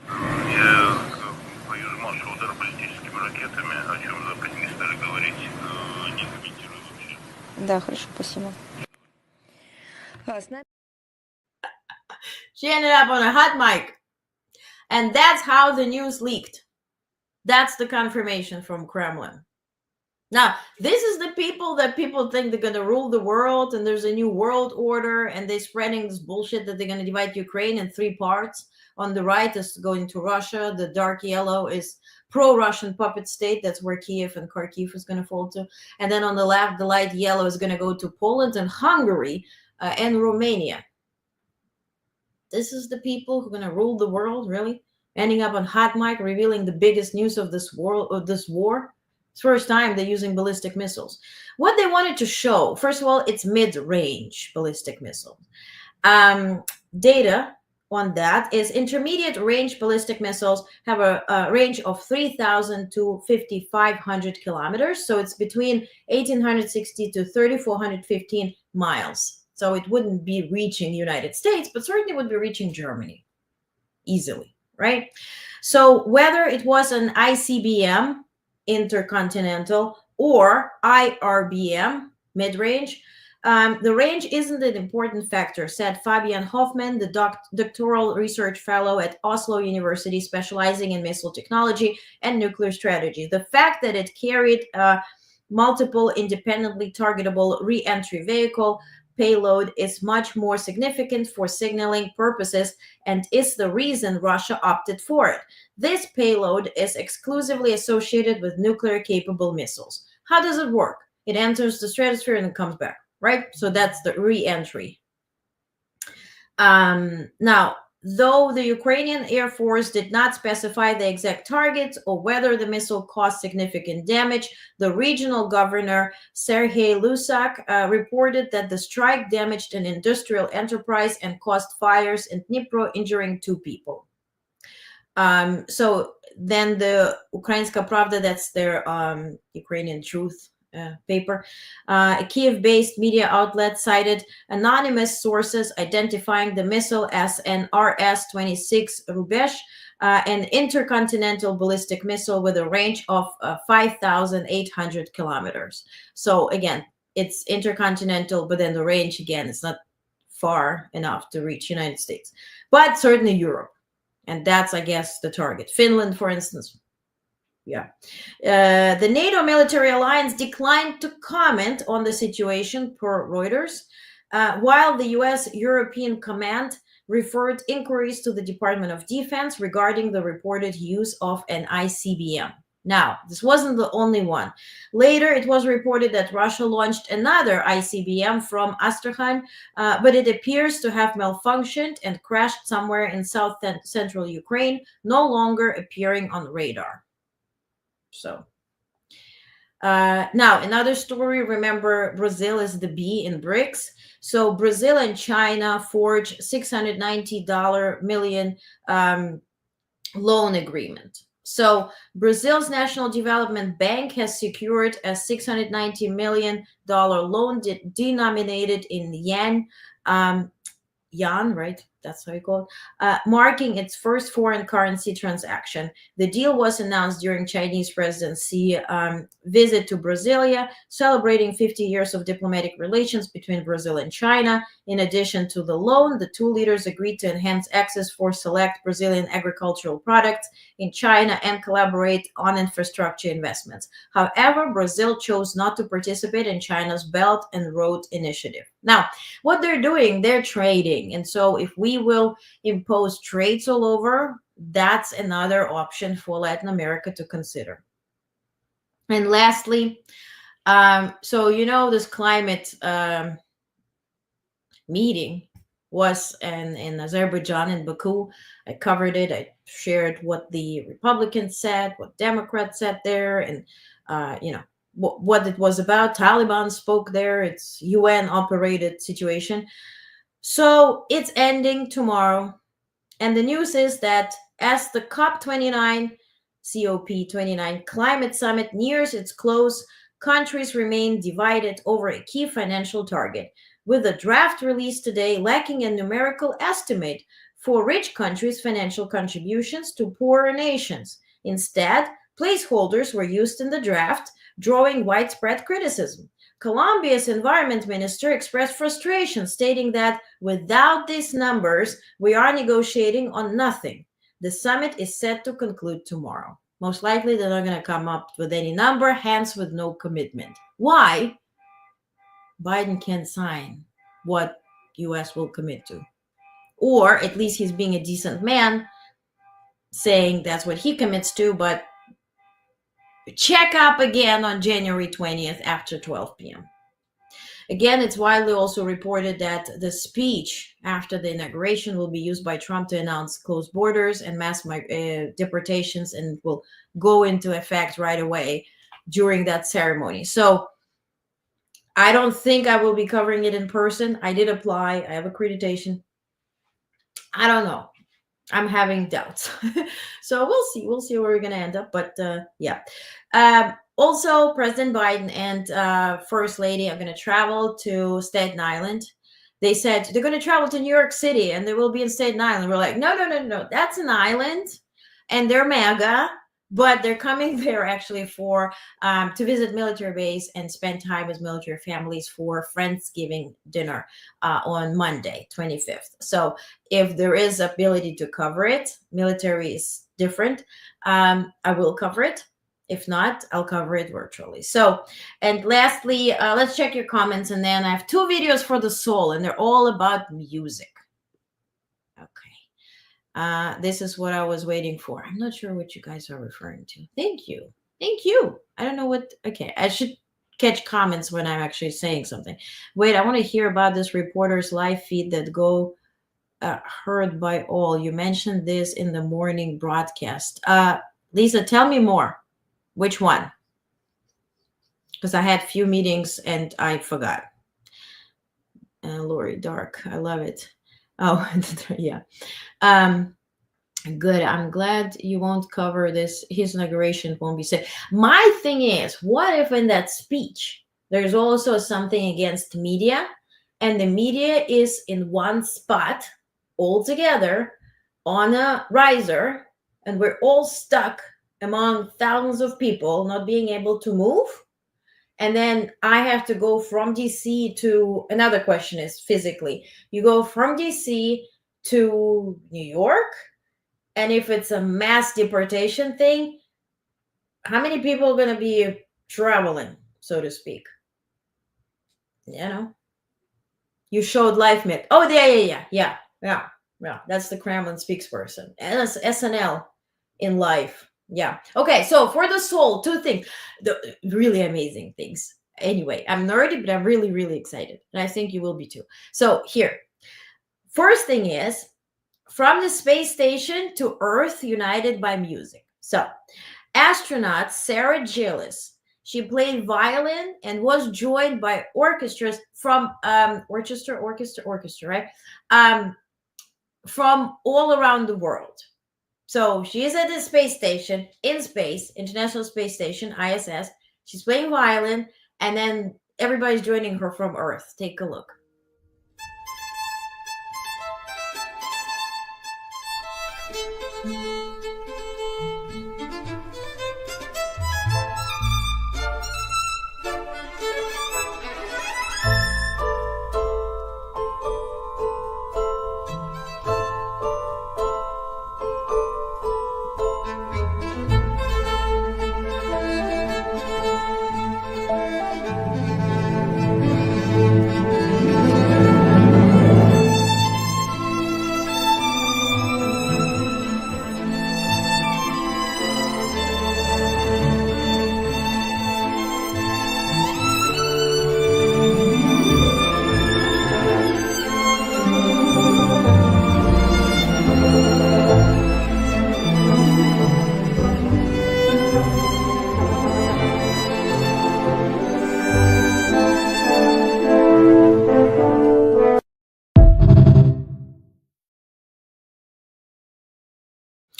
Я боюсь марша удара баллистическими ракетами, о чем Западе не стали говорить, не комментирую вообще. Да, хорошо, спасибо. She ended up on a hot mic. And that's how the news leaked. That's the confirmation from Kremlin. Now, this is the people that people think they're going to rule the world and there's a new world order and they're spreading this bullshit that they're going to divide Ukraine in 3 parts. On the right is going to Russia. The dark yellow is pro-Russian puppet state. That's where Kiev and Kharkiv is going to fall to. And then on the left, the light yellow is going to go to Poland and Hungary and Romania. This is the people who are going to rule the world, really? Ending up on hot mic, revealing the biggest news of this war. It's first time they're using ballistic missiles. What they wanted to show, first of all, it's mid-range ballistic missiles. Data on that is intermediate range ballistic missiles have a range of 3,000 to 5,500 kilometers. So it's between 1,860 to 3,415 miles. So it wouldn't be reaching the United States, but certainly would be reaching Germany easily, right? So whether it was an ICBM, intercontinental, or IRBM, mid-range, the range isn't an important factor, said Fabian Hoffman, the doctoral research fellow at Oslo University specializing in missile technology and nuclear strategy. The fact that it carried multiple independently targetable re-entry vehicle payload is much more significant for signaling purposes and is the reason Russia opted for it. This payload is exclusively associated with nuclear-capable missiles. How does it work? It enters the stratosphere and it comes back, right? So that's the re-entry. Now, though the Ukrainian Air Force did not specify the exact targets or whether the missile caused significant damage, the regional governor, Serhiy Lusak, reported that the strike damaged an industrial enterprise and caused fires in Dnipro, injuring 2 people. So then the Ukrainska Pravda, that's their Ukrainian Truth paper, a Kiev-based media outlet cited anonymous sources identifying the missile as an RS-26 Rubesh, an intercontinental ballistic missile with a range of 5,800 kilometers. So again, it's intercontinental, but then the range, again, it's not far enough to reach United States, but certainly Europe. And that's, I guess, the target. Finland, for instance. Yeah. The NATO military alliance declined to comment on the situation per Reuters, while the U.S. European Command referred inquiries to the Department of Defense regarding the reported use of an ICBM. Now, this wasn't the only one. Later, it was reported that Russia launched another ICBM from Astrakhan, but it appears to have malfunctioned and crashed somewhere in central Ukraine, no longer appearing on radar. So, now another story. Remember, Brazil is the B in BRICS. So Brazil and China forged $690 million loan agreement. So Brazil's National Development Bank has secured a $690 million loan denominated in yen, right? That's how you call it, marking its first foreign currency transaction. The deal was announced during Chinese President Xi visit to Brasilia, celebrating 50 years of diplomatic relations between Brazil and China. In addition to the loan, the two leaders agreed to enhance access for select Brazilian agricultural products in China and collaborate on infrastructure investments. However, Brazil chose not to participate in China's Belt and Road Initiative. Now, what they're doing, they're trading. And so if we will impose trades all over, that's another option for Latin America to consider. And lastly, so this climate meeting was in Azerbaijan, in Baku. I covered it. I shared what the Republicans said, what Democrats said there, and what it was about. Taliban spoke there. It's UN operated situation. So it's ending tomorrow. And the news is that as the COP29 climate summit nears its close, countries remain divided over a key financial target, with a draft released today lacking a numerical estimate for rich countries' financial contributions to poorer nations. Instead, placeholders were used in the draft, drawing widespread criticism. Colombia's environment minister expressed frustration, stating that without these numbers, we are negotiating on nothing. The summit is set to conclude tomorrow. Most likely, they're not going to come up with any number, hence with no commitment. Why? Biden can't sign what U.S. will commit to. Or at least he's being a decent man, saying that's what he commits to, but check up again on January 20th after 12 p.m. Again, it's widely also reported that the speech after the inauguration will be used by Trump to announce closed borders and mass deportations, and will go into effect right away during that ceremony. So I don't think I will be covering it in person. I did apply. I have accreditation. I don't know. I'm having doubts. So we'll see. We'll see where we're going to end up. But yeah. Also, President Biden and First Lady are going to travel to Staten Island. They said they're going to travel to New York City and they will be in Staten Island. We're like, no. That's an island and they're mega. But they're coming there actually for to visit military base and spend time with military families for Friendsgiving dinner on Monday, 25th. So if there is ability to cover it, military is different. I will cover it. If not, I'll cover it virtually. So, and lastly, let's check your comments. And then I have 2 videos for the soul, and they're all about music. This is what I was waiting for. I'm not sure what you guys are referring to. Thank you. I don't know what. Okay, I should catch comments when I'm actually saying something. Wait, I want to hear about this reporter's live feed that go heard by all. You mentioned this in the morning broadcast. Lisa, tell me more. Which one? Because I had few meetings and I forgot. Lori Dark, I love it. Oh, yeah. Good. I'm glad you won't cover this. His inauguration won't be said. My thing is, what if in that speech, there's also something against media, and the media is in one spot all together on a riser, and we're all stuck among thousands of people not being able to move? And then I have to go from DC to, another question is physically, you go from DC to New York, and if it's a mass deportation thing, how many people are going to be traveling, so to speak? You showed life myth. Oh, yeah. Yeah, that's the Kremlin spokesperson. And that's SNL in life. Yeah. Okay, so for the soul, two things. The really amazing things. Anyway, I'm nerdy, but I'm really, really excited. And I think you will be too. So here, first thing is from the space station to Earth united by music. So astronaut Sarah Gillis, she played violin and was joined by orchestras from orchestra, right? From all around the world. So she is at the space station, in space, International Space Station, ISS. She's playing violin, and then everybody's joining her from Earth. Take a look.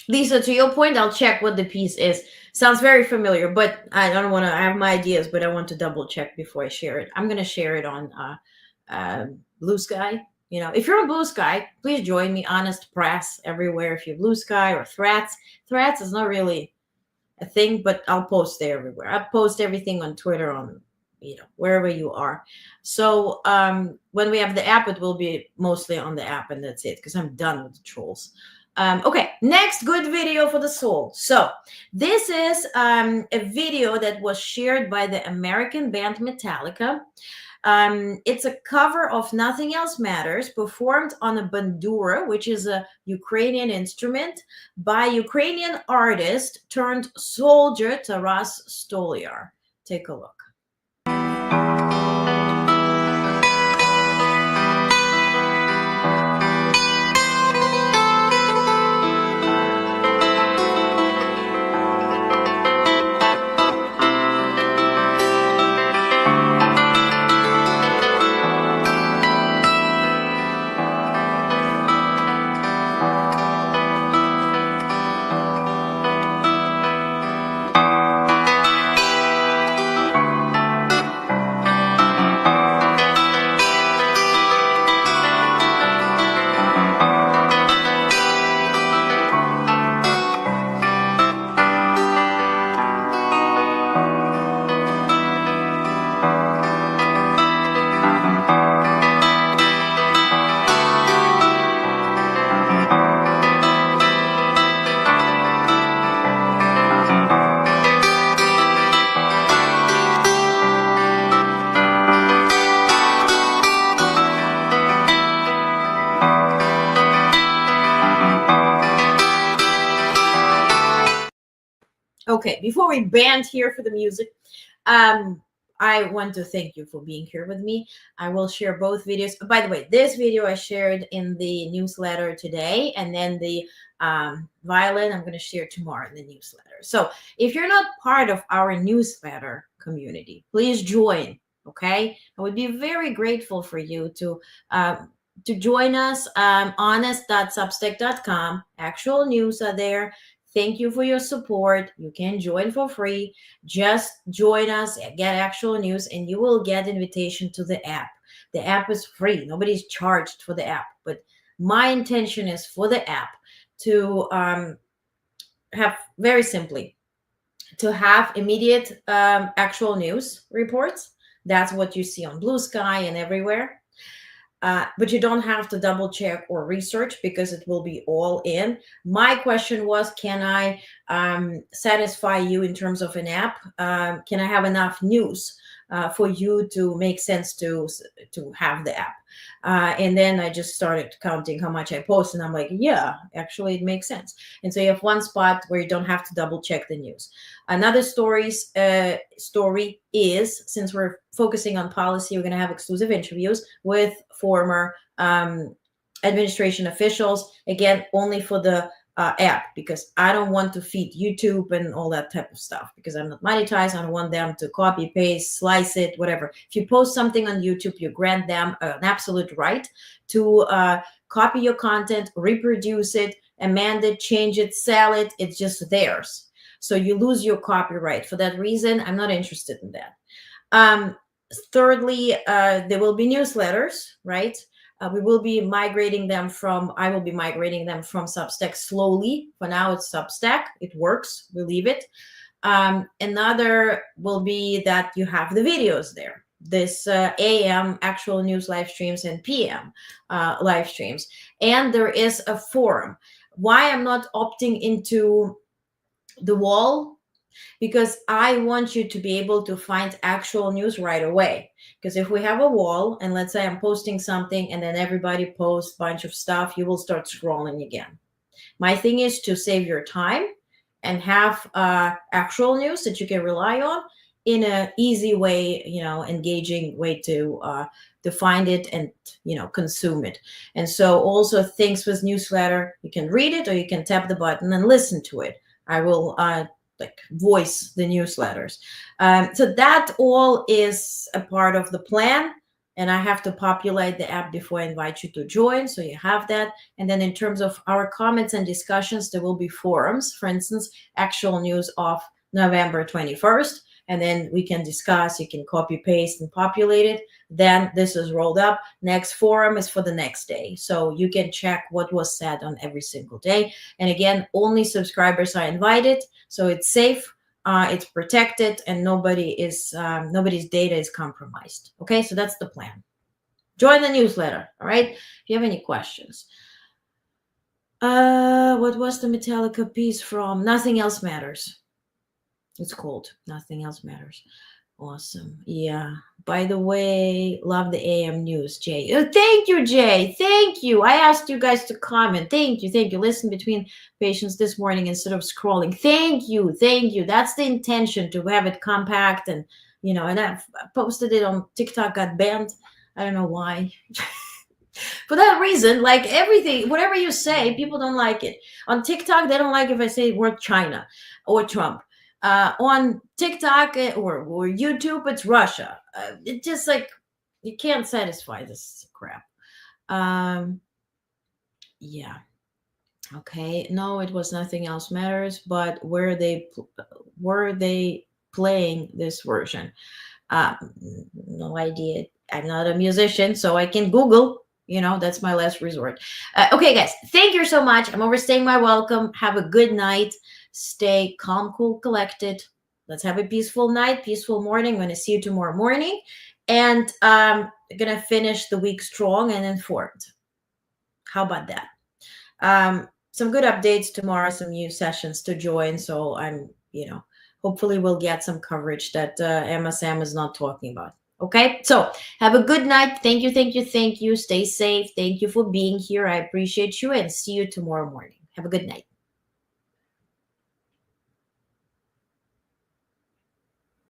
Lisa, to your point, I'll check what the piece is. Sounds very familiar, but I don't want to. I have my ideas, but I want to double check before I share it. I'm going to share it on Blue Sky. You know, if you're on Blue Sky, please join me. Honest Press everywhere. If you're Blue Sky or Threads, Threads is not really a thing, but I'll post there everywhere. I post everything on Twitter, on wherever you are. So when we have the app, it will be mostly on the app, and that's it, because I'm done with the trolls. Okay, next good video for the soul. So this is a video that was shared by the American band Metallica. It's a cover of Nothing Else Matters, performed on a bandura, which is a Ukrainian instrument, by Ukrainian artist turned soldier Taras Stolyar. Take a look. Okay, before we band here for the music, I want to thank you for being here with me. I will share both videos. By the way, this video I shared in the newsletter today, and then the violin I'm going to share tomorrow in the newsletter. So if you're not part of our newsletter community, please join. Okay, I would be very grateful for you to join us. Honest.substack.com. Actual news are there. Thank you for your support. You can join for free. Just join us, get actual news, and you will get invitation to the app. The app is free. Nobody's charged for the app. But my intention is for the app to have, very simply, to have immediate actual news reports. That's what you see on Blue Sky and everywhere. But you don't have to double check or research, because it will be all in. My question was, can I satisfy you in terms of an app? Can I have enough news for you to make sense to have the app? And then I just started counting how much I post, and I'm like, yeah, actually, it makes sense. And so you have one spot where you don't have to double check the news. Another story is, since we're focusing on policy, we're going to have exclusive interviews with former administration officials, again, only for the app, because I don't want to feed YouTube and all that type of stuff, because I'm not monetized. I don't want them to copy, paste, slice it, whatever. If you post something on YouTube, you grant them an absolute right to copy your content, reproduce it, amend it, change it, sell it. It's just theirs. So you lose your copyright. For that reason, I'm not interested in that. Thirdly, there will be newsletters, right? I will be migrating them from Substack slowly. For now, it's Substack. It works. We leave it. Another will be that you have the videos there. This AM actual news live streams and PM live streams. And there is a forum. Why I'm not opting into the wall? Because I want you to be able to find actual news right away. Because if we have a wall, and let's say I'm posting something and then everybody posts a bunch of stuff, you will start scrolling again. My thing is to save your time and have actual news that you can rely on in an easy way, engaging way to find it and, consume it. And so also things with newsletter, you can read it or you can tap the button and listen to it. I will voice the newsletters. So that all is a part of the plan, and I have to populate the app before I invite you to join. So you have that. And then in terms of our comments and discussions, there will be forums, for instance, actual news of November 21st. And then we can discuss, you can copy, paste, and populate it. Then this is rolled up. Next forum is for the next day. So you can check what was said on every single day. And again, only subscribers are invited. So it's safe, it's protected, and nobody's data is compromised. Okay, so that's the plan. Join the newsletter, all right? If you have any questions. What was the Metallica piece from? Nothing Else Matters. It's called Nothing Else Matters. Awesome. Yeah. By the way, love the AM news, Jay. Thank you, Jay. Thank you. I asked you guys to comment. Thank you. Thank you. Listen between patients this morning instead of scrolling. Thank you. Thank you. That's the intention, to have it compact and, and I posted it on TikTok, got banned. I don't know why. For that reason, like everything, whatever you say, people don't like it. On TikTok, they don't like if I say the word China or Trump. On TikTok or YouTube, it's Russia. It's just like, you can't satisfy this crap. Yeah. Okay. No, it was Nothing Else Matters, but were they playing this version? No idea. I'm not a musician, so I can Google. That's my last resort. Okay, guys, thank you so much. I'm overstaying my welcome. Have a good night. Stay calm, cool, collected. Let's have a peaceful night, peaceful morning. I'm going to see you tomorrow morning. And I'm going to finish the week strong and informed. How about that? Some good updates tomorrow, some new sessions to join. So I'm, hopefully we'll get some coverage that MSM is not talking about. Okay, so have a good night. Thank you, thank you, thank you. Stay safe. Thank you for being here. I appreciate you, and see you tomorrow morning. Have a good night.